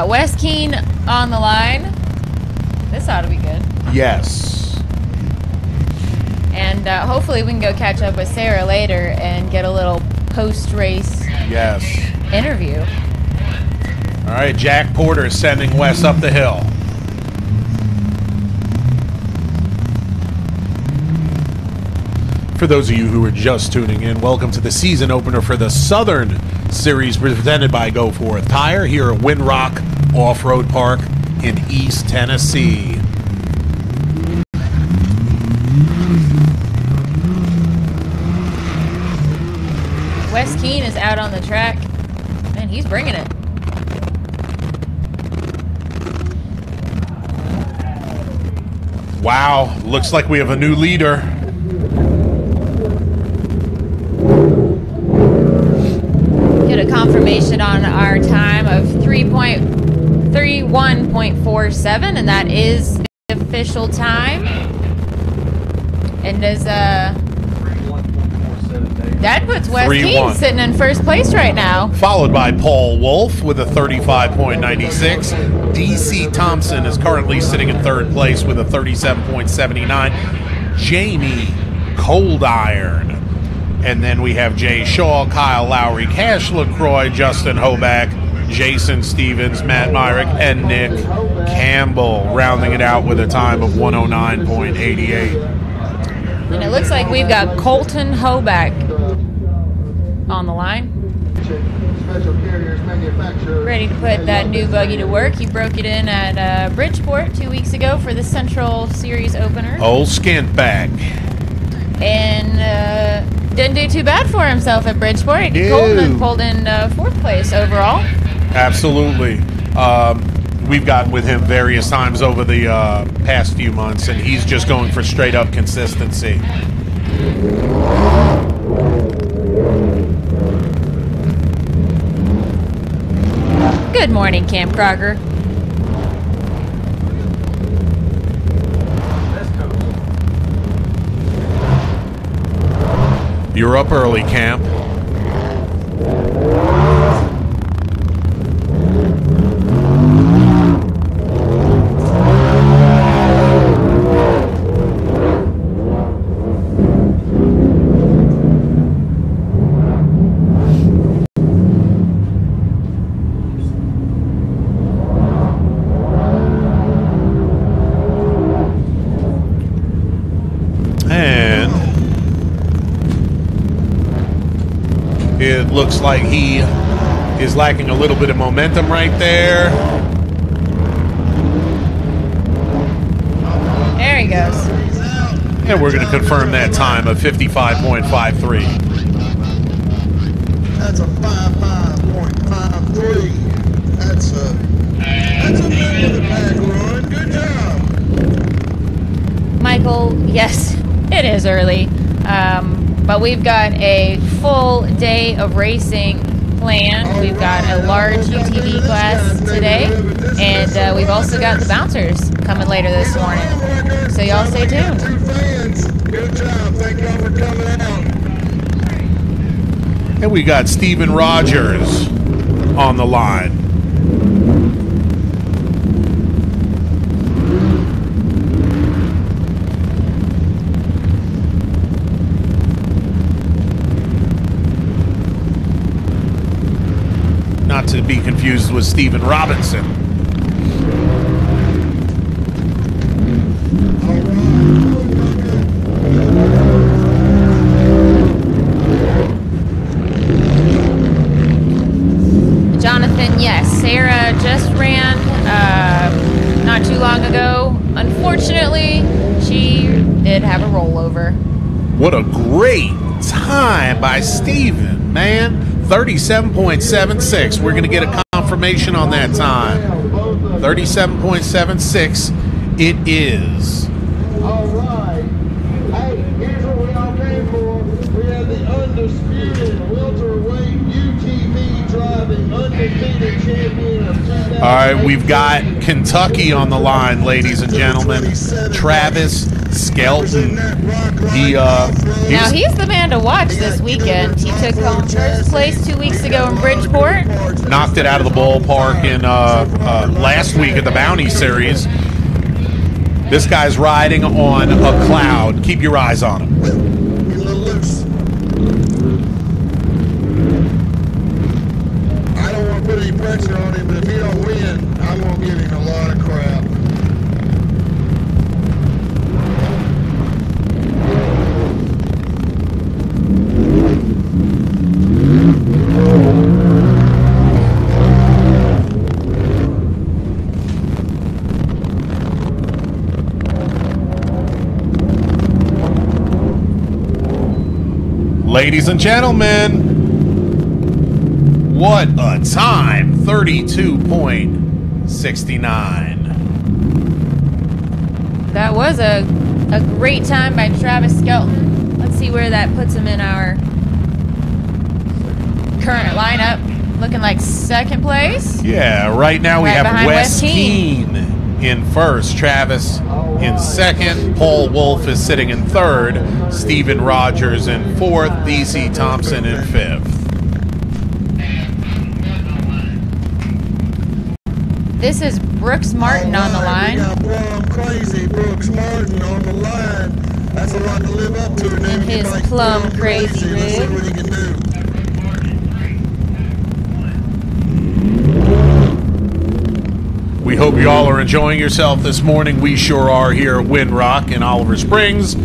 Wes Keene on the line. This ought to be good. Yes. And hopefully we can go catch up with Sarah later and get a little post-race interview. All right, Jack Porter is sending Wes up the hill. For those of you who are just tuning in, welcome to the season opener for the Southern Series presented by GoForth Tire here at Windrock Off-Road Park in East Tennessee. Wes Keene is out on the track, and he's bringing it. Wow, looks like we have a new leader. Get a confirmation on our time of 3.31.47, and that is the official time. And does that puts Wes Keene sitting in first place right now. Followed by Paul Wolf with a 35.96. DC Thompson is currently sitting in third place with a 37.79. Jamie Cold Iron. And then we have Jay Shaw, Kyle Lowry, Cash LaCroix, Justin Hoback, Jason Stevens, Matt Myrick, and Nick Campbell, rounding it out with a time of 109.88. And it looks like we've got Colton Hoback on the line. Special Carriers Manufacturer. Ready to put that new buggy to work. He broke it in at Bridgeport 2 weeks ago for the Central Series opener. Old skint bag. And didn't do too bad for himself at Bridgeport. Coleman pulled in 4th place overall. Absolutely. We've gotten with him various times over the past few months, and he's just going for straight up consistency. Good morning, Camp Crocker. You're up early, Camp. It looks like he is lacking a little bit of momentum right there. There he goes. And we're going to confirm that time of 55.53. That's a 55.53. That's a middle of the pack run. Good job. Michael, yes, it is early. But we've got a full day of racing planned. We've got a large UTV class today, and we've also got the bouncers coming later this morning. So y'all stay tuned. Good job. Thank y'all for coming out. And we got Steven Rogers on the line. Not to be confused with Stephen Robinson. Jonathan, yes, Sarah just ran not too long ago. Unfortunately, she did have a rollover. What a great time by Stephen, man. 37.76. We're going to get a confirmation on that time. 37.76 it is. All right. Hey, here's what we all came for. We have the undisputed welterweight UTV driving undefeated champion of 2000. All right, we've got Kentucky on the line, ladies and gentlemen. Travis Skelton. Now he's the man to watch this weekend. He took home 1st place 2 weeks ago in Bridgeport. Knocked it out of the ballpark in last week at the Bounty Series. This guy's riding on a cloud. Keep your eyes on him. Get a little loose. I don't want to put any pressure on him, but if he don't win, I'm going to give him a lot of crap. Ladies and gentlemen, what a time. 32.69. That was a great time by Travis Skelton. Let's see where that puts him in our current lineup. Looking like 2nd place. Yeah, right now we Right have behind Wes Wes Keene in 1st, Travis in 2nd, Paul Wolf is sitting in 3rd, Stephen Rogers in 4th, DC Thompson in 5th. This is Brooks Martin on the line. We got Plum Crazy Brooks Martin on the line. That's a lot to live up to. In his Plum Crazy Let's see rig. what he can do. We hope you all are enjoying yourself this morning. We sure are here at Windrock in Oliver Springs.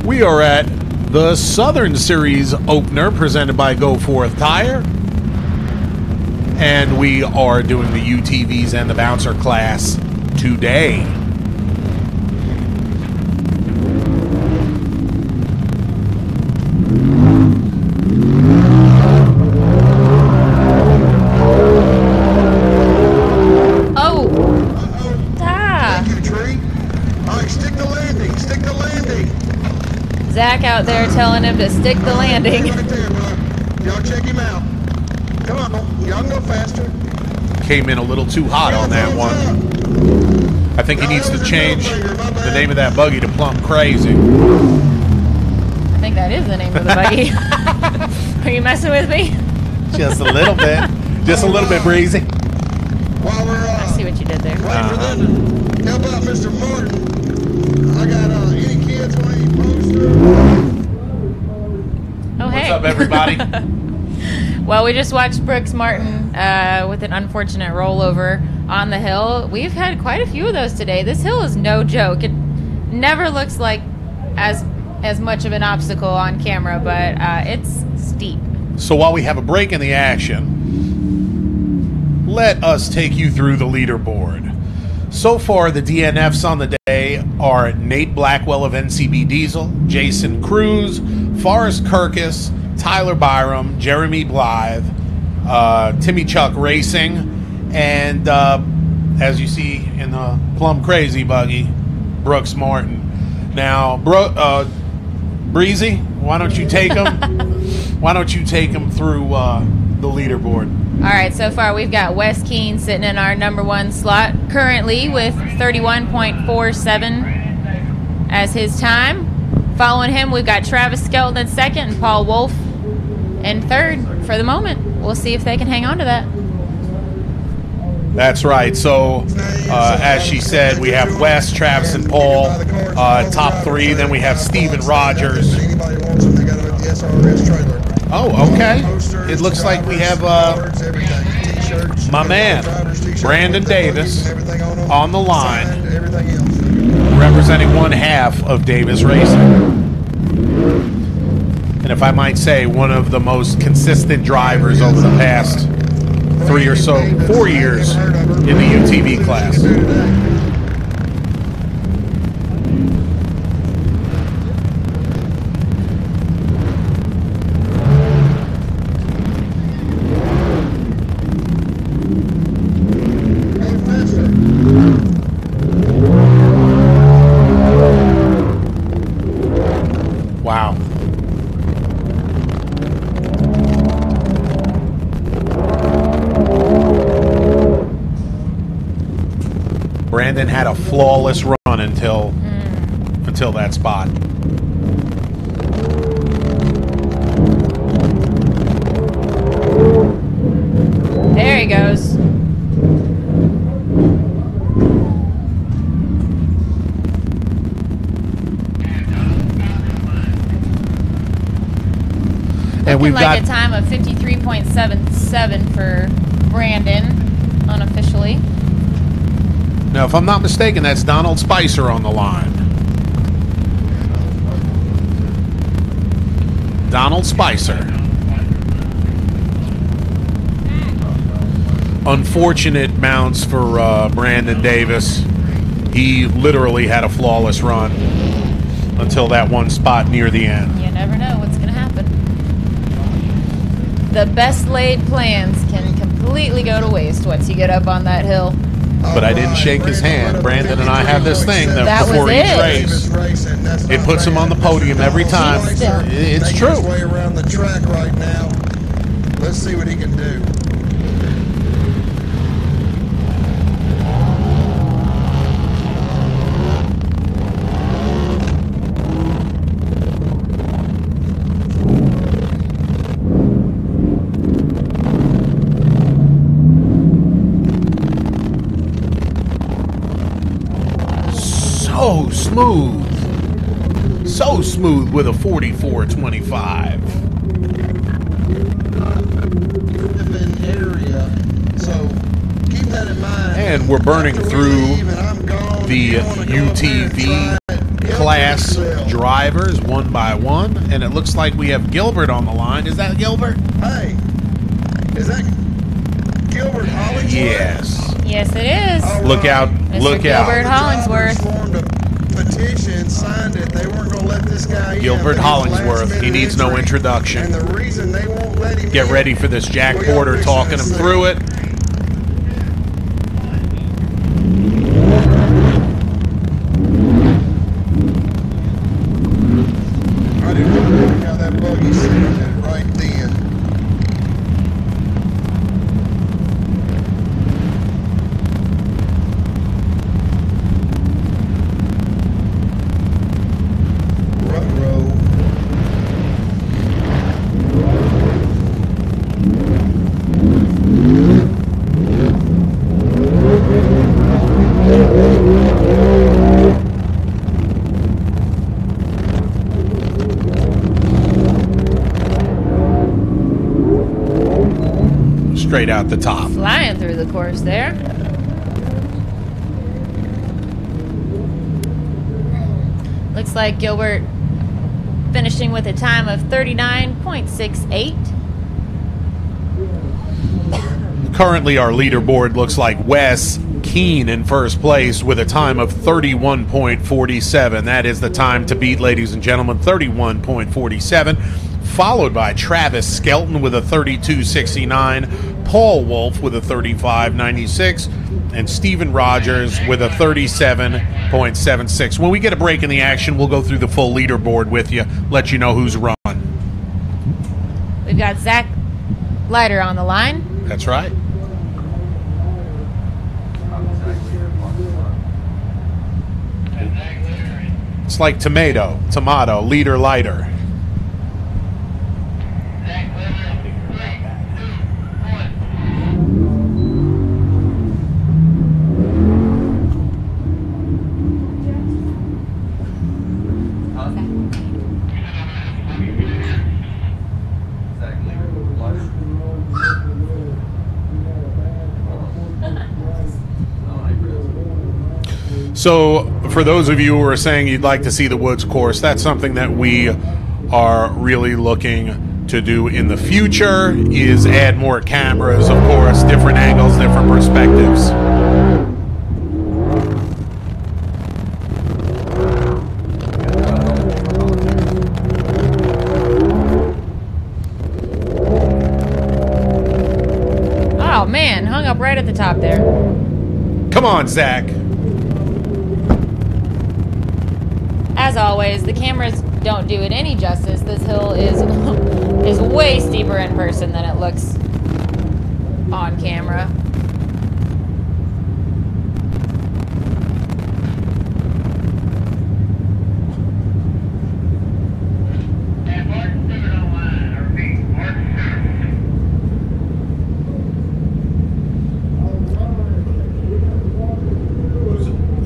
We are at the Southern Series opener presented by GoForth Tire. and we are doing the UTVs and the bouncer class today. Zach out there telling him to stick the landing. Right there, bro. Y'all check him out. Come on, y'all can go faster. Came in a little too hot on that one. I think he needs to change the name of that buggy to Plum Crazy. I think that is the name of the buggy. Are you messing with me? Just a little bit. Just a little bit, Breezy. While we're I see what you did there. waiting for them to help out Mr. Martin, I got any kids want any posters? Oh, hey. What's up, everybody? Well, we just watched Brooks Martin with an unfortunate rollover on the hill. We've had quite a few of those today. This hill is no joke. It never looks like as much of an obstacle on camera, but it's steep. So while we have a break in the action, let us take you through the leaderboard. So far, the DNFs on the day are Nate Blackwell of NCB Diesel, Jason Cruz, Forrest Kirkus, Tyler Byram, Jeremy Blythe, Timmy Chuck Racing, and as you see in the Plum Crazy buggy, Brooks Martin. Now, Breezy, why don't you take him? Why don't you take him through the leaderboard? All right, so far we've got Wes Keene sitting in our #1 slot currently with 31.47 as his time. Following him, we've got Travis Skelton in second and Paul Wolf in third for the moment. We'll see if they can hang on to that. That's right. So, as she said, we have Wes, Travis, and Paul, top three. Then we have Steven Rogers. Anybody wants them, they got them at the SRRS trailer. Oh, okay. It looks like we have my man, Brandon Davis, on the line, representing one half of Davis Racing. And if I might say, one of the most consistent drivers over the past 4 years in the UTV class. Wow. Brandon had a flawless run until that spot. There he goes. And we've like got a time of 53.77 for Brandon unofficially. now, if I'm not mistaken, that's Donald Spicer on the line. Donald Spicer. Unfortunate bounce for Brandon Davis. He literally had a flawless run until that one spot near the end. You never know what's going to happen. The best laid plans can completely go to waste once you get up on that hill. But I didn't shake his hand. Brandon and I have this thing that was before each it. race, it puts him on the podium every time. It's Taking true. his way around the track right now. Let's see what he can do. So smooth with a 44.25. Area. So keep that in mind. And we're burning through the UTV class drivers one by one, and it looks like we have Gilbert on the line. Is that Gilbert? Hey, is that Gilbert Hollingsworth? Yes. Yes, it is. All Look right. out. Mr. Look Gilbert out. Hollingsworth. Formed a petition, signed it. They weren't going to let this guy in. Gilbert but he's a Hollingsworth. He last-minute needs no entry. introduction. And the reason they won't let him Get in, ready for this. Jack we gotta Porter fix talking him this through it. I didn't really like how that buggy sounded right then. Ruh-roh. Straight out the top. Flying through the course there. Looks like Gilbert finishing with a time of 39.68. Currently, our leaderboard looks like Wes Keene in first place with a time of 31.47. That is the time to beat, ladies and gentlemen, 31.47. Followed by Travis Skelton with a 32.69, Paul Wolf with a 35.96, and Steven Rogers with a 37.76. When we get a break in the action, we'll go through the full leaderboard with you, let you know who's run. We've got Zach Leiter on the line. That's right. It's like tomato, leader, lighter. So, for those of you who are saying you'd like to see the Woods course, that's something that we are really looking to do in the future, is add more cameras, of course, different angles, different perspectives. Oh man, hung up right at the top there. Come on, Zach. As always, the cameras don't do it any justice. This hill is way steeper in person than it looks on camera.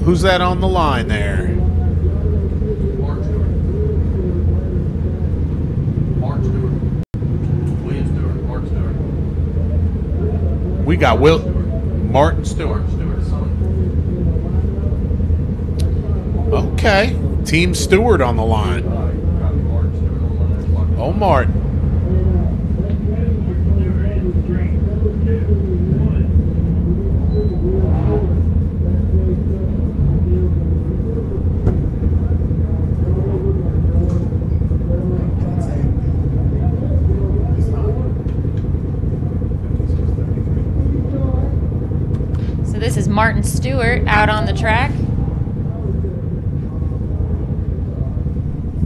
Who's that on the line there? We got Martin Stewart. Okay. Team Stewart on the line. Oh, Martin. This is Martin Stewart out on the track.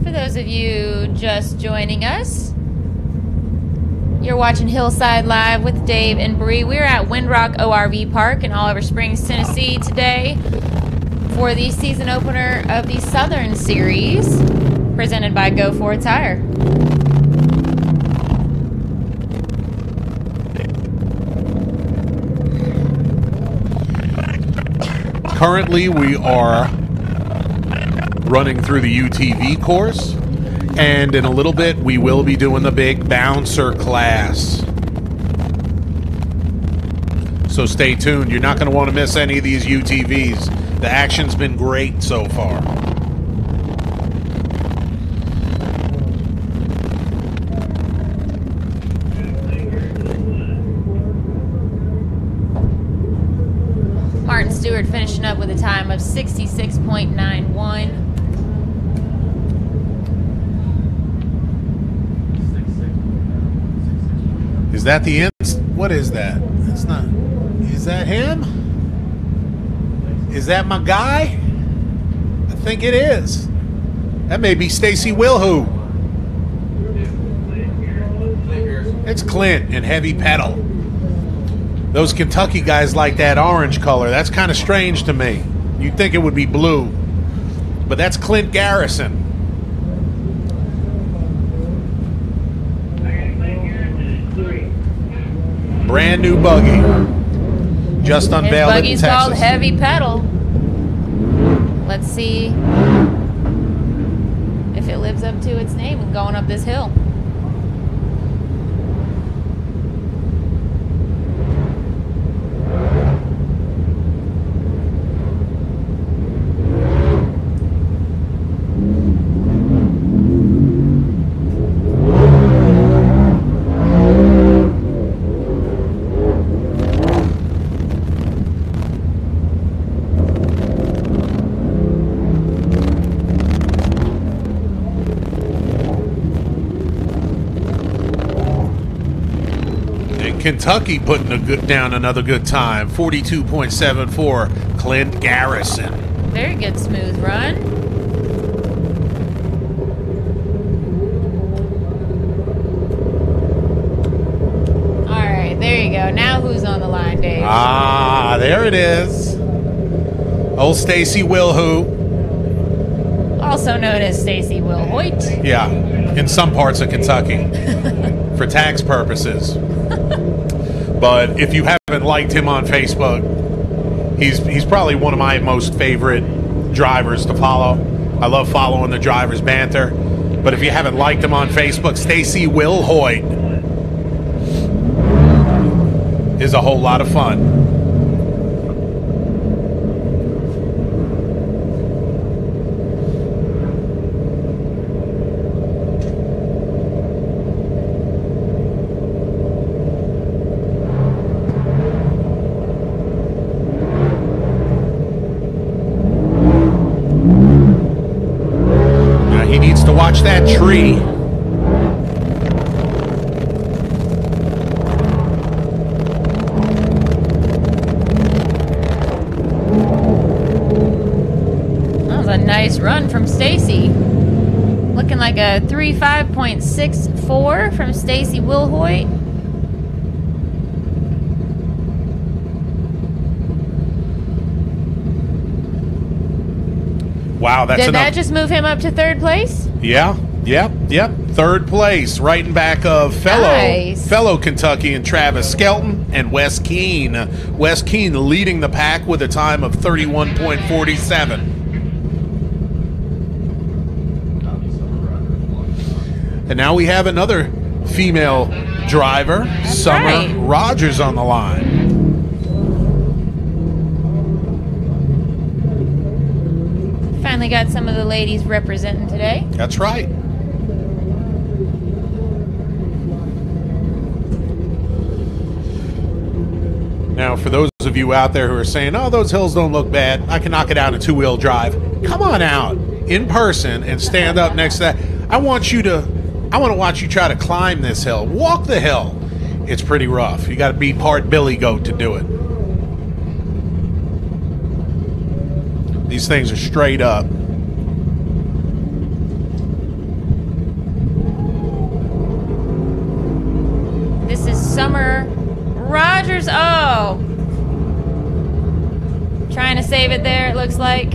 For those of you just joining us, you're watching Hillside Live with Dave and Bree. We're at Windrock ORV Park in Oliver Springs, Tennessee today for the season opener of the Southern Series presented by GoForth Tire. Currently, we are running through the UTV course, and in a little bit, we will be doing the big bouncer class. So stay tuned. You're not going to want to miss any of these UTVs. The action's been great so far. finishing up with a time of 66.91. Is that the end? What is that? It's not. Is that him? Is that my guy? I think it is. That may be Stacy Wilhu. It's Clint in heavy pedal. Those Kentucky guys like that orange color. That's kind of strange to me. You'd think it would be blue. But that's Clint Garrison. Brand new buggy. Just unveiled in Texas. His buggy's called Heavy Pedal. Let's see if it lives up to its name and going up this hill. Kentucky putting down another good time. 42.74. Clint Garrison. Very good smooth run. All right, there you go. Now who's on the line, Dave? Ah, there it is. Old Stacy Wilhu. Also known as Stacy Wilhoit. Yeah, in some parts of Kentucky. For tax purposes. But if you haven't liked him on Facebook, he's probably one of my most favorite drivers to follow. I love following the drivers' banter. But if you haven't liked him on Facebook, Stacy Wilhoit is a whole lot of fun. Watch that tree. That was a nice run from Stacy. Looking like a 35.64 from Stacy Wilhoit. Wow, that's Did that just move him up to third place? Yeah, yep. Third place, right in back of fellow Kentuckian Travis Skelton and Wes Keene. Wes Keene leading the pack with a time of 31.47. And now we have another female driver, Summer Rogers, on the line. Finally got some of the ladies representing today. That's right. Now, for those of you out there who are saying, oh, those hills don't look bad, I can knock it out in two-wheel drive. Come on out in person and stand up next to that. I want to watch you try to climb this hill. Walk the hill. It's pretty rough. You got to be part billy goat to do it. These things are straight up. This is Summer Rogers. Oh. Trying to save it there, it looks like.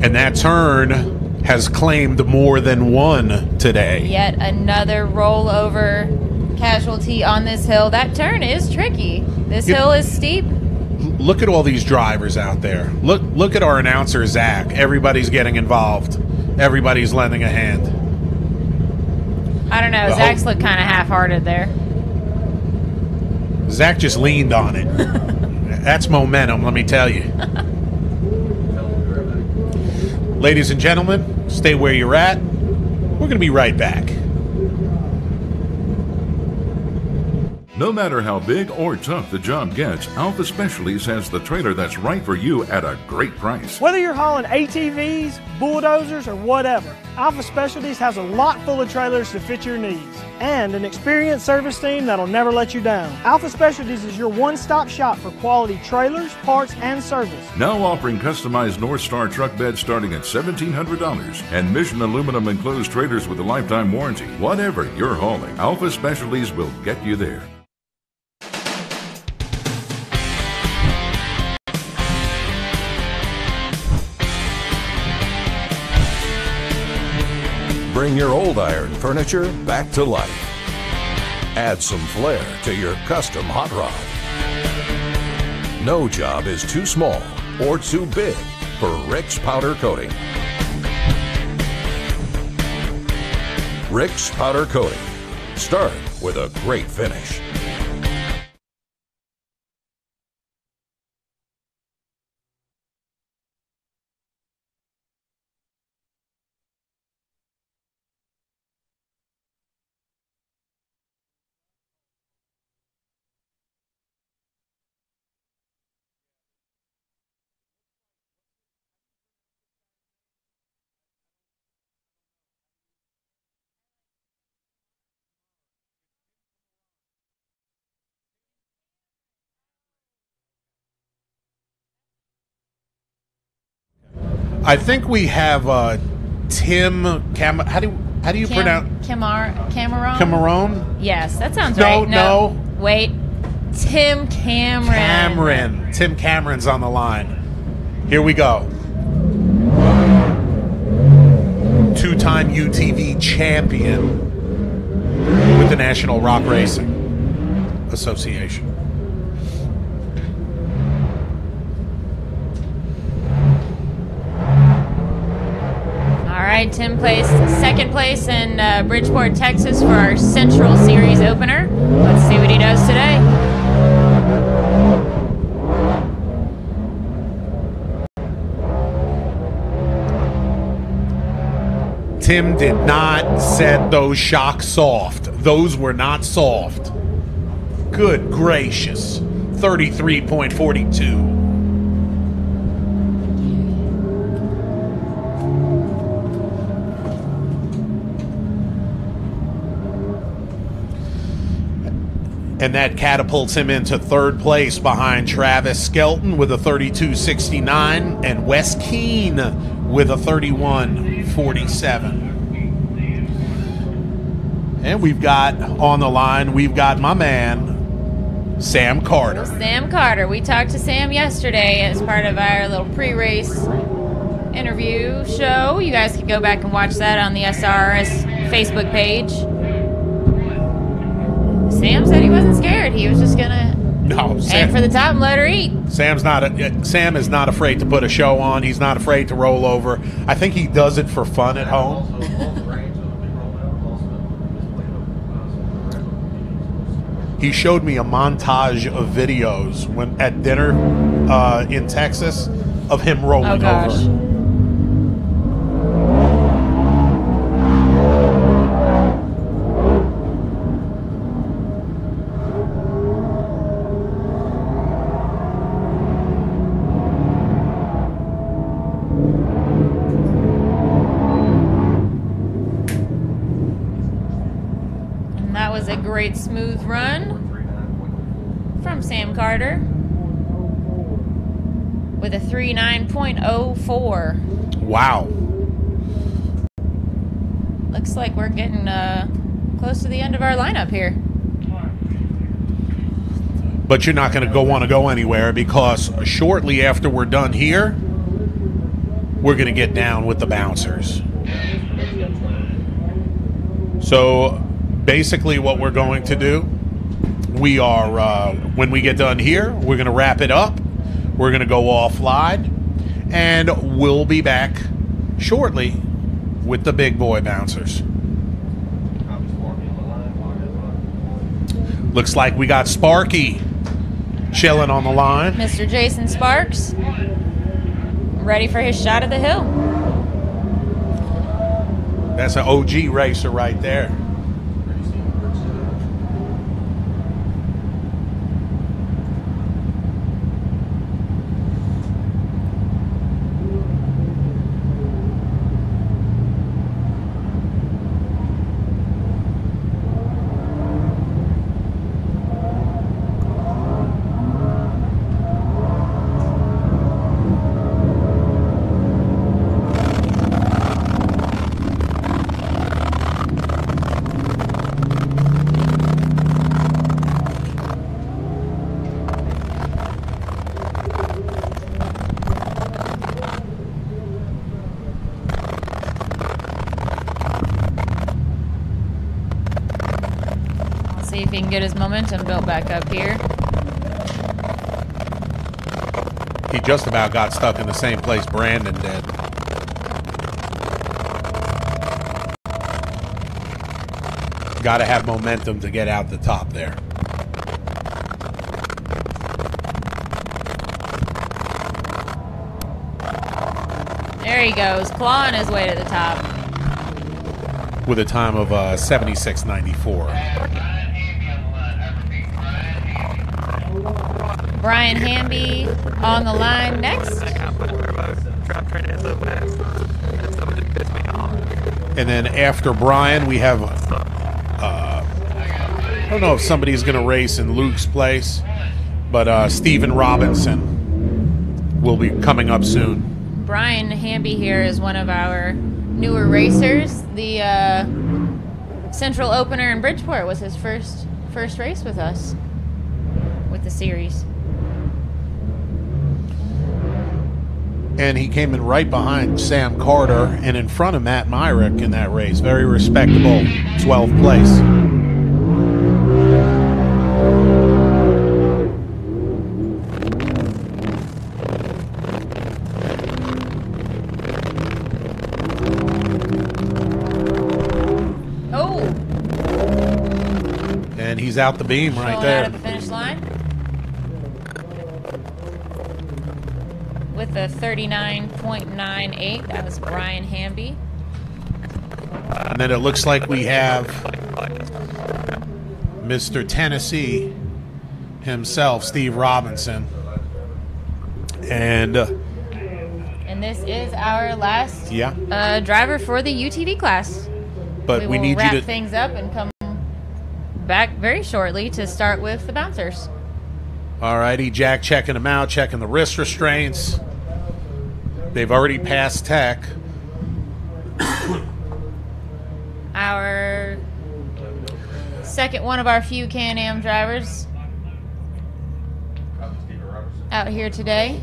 And that turn has claimed more than one today. Yet another rollover casualty on this hill. That turn is tricky. This hill is steep. Look at all these drivers out there. Look at our announcer, Zach. Everybody's getting involved. Everybody's lending a hand. I don't know. Zach's looked kind of half-hearted there. Zach just leaned on it. That's momentum, let me tell you. Ladies and gentlemen, stay where you're at. We're going to be right back. No matter how big or tough the job gets, Alpha Specialties has the trailer that's right for you at a great price. Whether you're hauling ATVs, bulldozers, or whatever, Alpha Specialties has a lot full of trailers to fit your needs and an experienced service team that'll never let you down. Alpha Specialties is your one-stop shop for quality trailers, parts, and service. Now offering customized North Star truck beds starting at $1,700 and Mission Aluminum enclosed trailers with a lifetime warranty. Whatever you're hauling, Alpha Specialties will get you there. Bring your old iron furniture back to life. Add some flair to your custom hot rod. No job is too small or too big for Rick's Powder Coating. Rick's Powder Coating. Start with a great finish. I think we have Tim how do you pronounce Cameron? Cameron? Yes, that sounds No, right. no. Wait. Tim Cameron. Tim Cameron's on the line. Here we go. Two-time UTV champion with the National Rock Racing Association. All right, Tim placed second place in Bridgeport, Texas for our Central Series opener. Let's see what he does today. Tim did not set those shocks soft. Those were not soft. Good gracious. 33.42. And that catapults him into third place behind Travis Skelton with a 32.69 and Wes Keene with a 31.47. And we've got on the line, we've got my man, Sam Carter. Sam Carter. We talked to Sam yesterday as part of our little pre-race interview show. You guys can go back and watch that on the SRRS Facebook page. Sam said he wasn't scared. He was just gonna aim for the top and let her eat. Sam is not afraid to put a show on. He's not afraid to roll over. I think he does it for fun at home. He showed me a montage of videos when at dinner in Texas of him rolling over. Great smooth run from Sam Carter with a 39.04. Wow. Looks like we're getting close to the end of our lineup here. But you're not going to want to go anywhere because shortly after we're done here, we're going to get down with the bouncers. So basically what we're going to do, we are, when we get done here, we're going to wrap it up. We're going to go offline, and we'll be back shortly with the big boy bouncers. Looks like we got Sparky chilling on the line. Mr. Jason Sparks, ready for his shot at the hill. That's an OG racer right there. See if he can get his momentum built back up here. He just about got stuck in the same place Brandon did. Got to have momentum to get out the top there. There he goes, clawing his way to the top. With a time of 76.94. Brian Hamby on the line next. And then after Brian, we have, I don't know if somebody's going to race in Luke's place, but Stephen Robinson will be coming up soon. Brian Hamby here is one of our newer racers. The Central Opener in Bridgeport was his first race with us, with the series. And he came in right behind Sam Carter and in front of Matt Myrick in that race. Very respectable 12th place. Oh! And he's out the beam right Going there. out of the finish line. With a 39.98. That was Brian Hamby. And then it looks like we have Mr. Tennessee himself, Steve Robinson. And this is our last yeah, driver for the UTV class. but we will need wrap you to things up and come back very shortly to start with the bouncers. Alrighty, Jack checking them out, checking the wrist restraints. They've already passed tech. Our second one of our few Can-Am drivers out here today.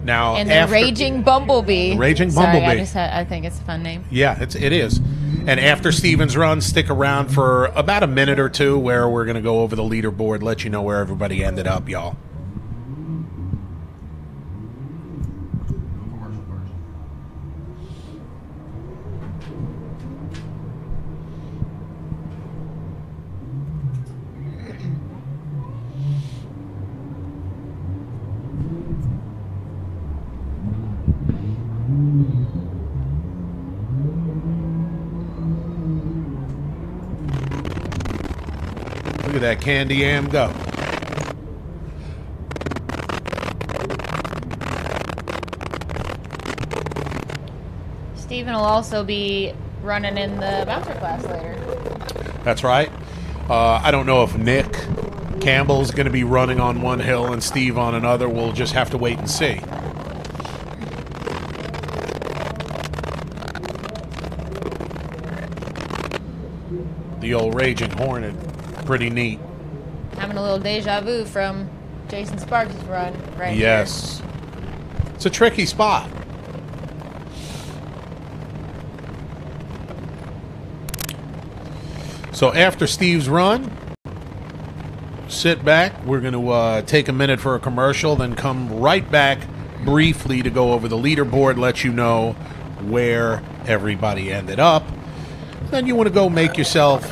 Now, And the after, Raging Bumblebee. Raging Sorry, Bumblebee. I think it's a fun name. Yeah, it is. And after Steven's run, stick around for about a minute or two where we're going to go over the leaderboard, let you know where everybody ended up, y'all. Look at that Can-Am go. Steven will also be running in the bouncer class later. That's right. I don't know if Nick Campbell's going to be running on one hill and Steve on another. We'll just have to wait and see. The old Raging Hornet. Pretty neat. Having a little deja vu from Jason Sparks' run right here. Yes. It's a tricky spot. So after Steve's run, sit back. We're going to take a minute for a commercial, then come right back briefly to go over the leaderboard, let you know where everybody ended up. Then you want to go make yourself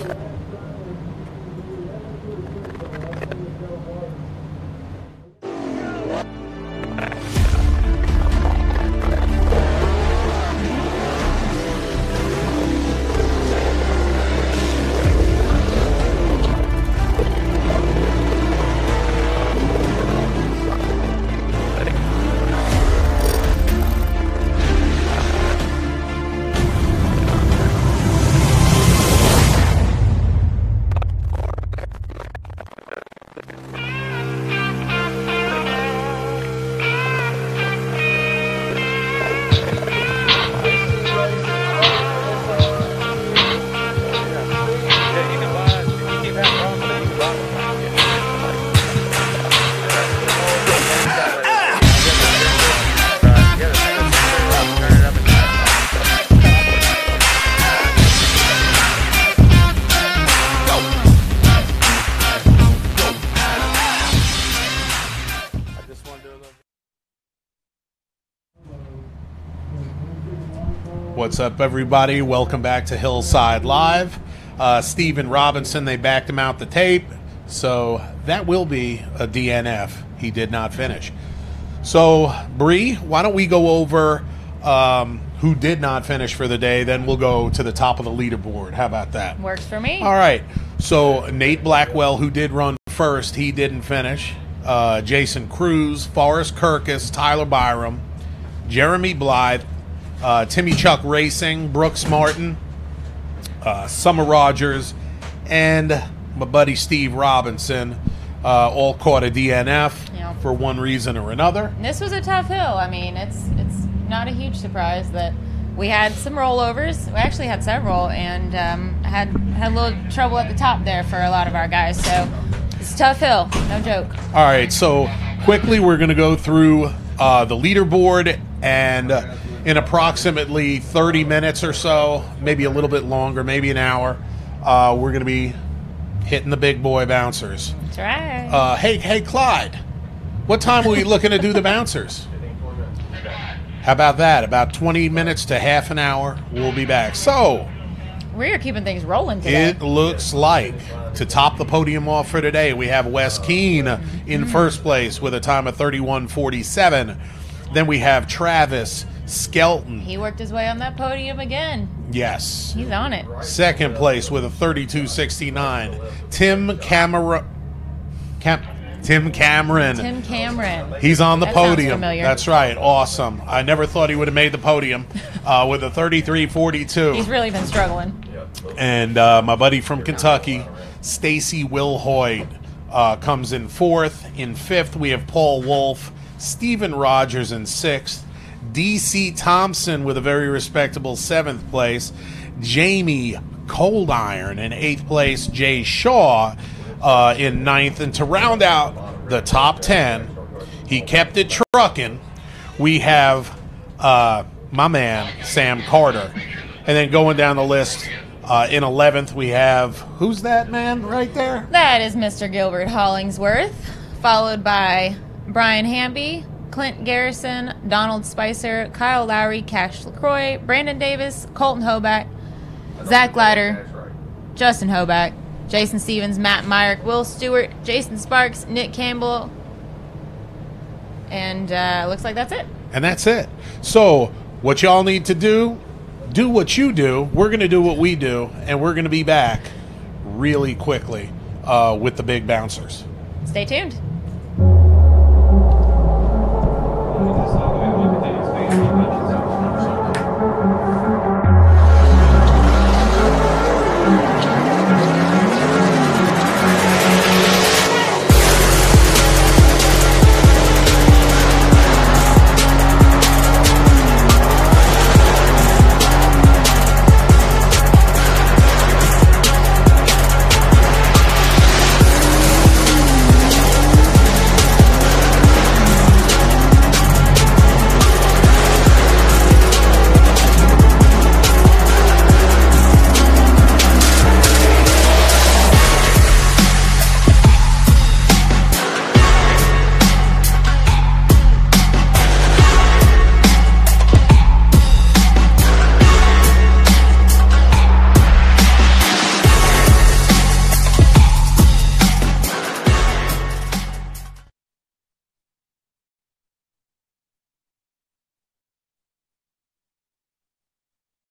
What's up, everybody? Welcome back to Hillside Live. Steven Robinson, they backed him out the tape, so that will be a DNF. He did not finish. So, Bree, why don't we go over who did not finish for the day, then we'll go to the top of the leaderboard. How about that? Works for me. All right. So, Nate Blackwell, who did run first, he didn't finish. Jason Cruz, Forrest Kirkus, Tyler Byram, Jeremy Blythe, Timmy Chuck Racing, Brooks Martin, Summer Rogers, and my buddy Steve Robinson all caught a DNF for one reason or another. This was a tough hill. I mean, it's not a huge surprise that we had some rollovers. We actually had several, and had a little trouble at the top there for a lot of our guys. So it's a tough hill, no joke. All right, so quickly we're going to go through the leaderboard, and in approximately 30 minutes or so, maybe a little bit longer, maybe an hour, we're going to be hitting the big boy bouncers. That's right. Hey, Clyde, what time are we looking to do the bouncers? How about that? About 20 minutes to half an hour, we'll be back. So, we're keeping things rolling today. it looks like, to top the podium off for today, we have Wes Keene in first place with a time of 31:47. Then we have Travis Skelton. He worked his way on that podium again. Yes. He's on it. Second place with a 32:69. Tim Cameron. Tim Cameron. He's on the That sounds podium. familiar. That's right. Awesome. I never thought he would have made the podium with a 33:42. He's really been struggling. And my buddy from Kentucky, Stacy Wilhoyd, comes in fourth. In fifth, we have Paul Wolf, Stephen Rogers in sixth, D.C. Thompson with a very respectable seventh place, Jamie Cold Iron in eighth place, Jay Shaw in ninth. And to round out the top 10, he kept it trucking. We have my man, Sam Carter. And then going down the list, in 11th, we have, who's that man right there? That is Mr. Gilbert Hollingsworth, followed by Brian Hamby, Clint Garrison, Donald Spicer, Kyle Lowry, Cash LaCroix, Brandon Davis, Colton Hoback, Zach Glider, Justin Hoback, Jason Stevens, Matt Myrick, Will Stewart, Jason Sparks, Nick Campbell, and looks like that's it. And that's it. So what y'all need to do what you do. We're going to do what we do, and we're going to be back really quickly with the big bouncers. Stay tuned.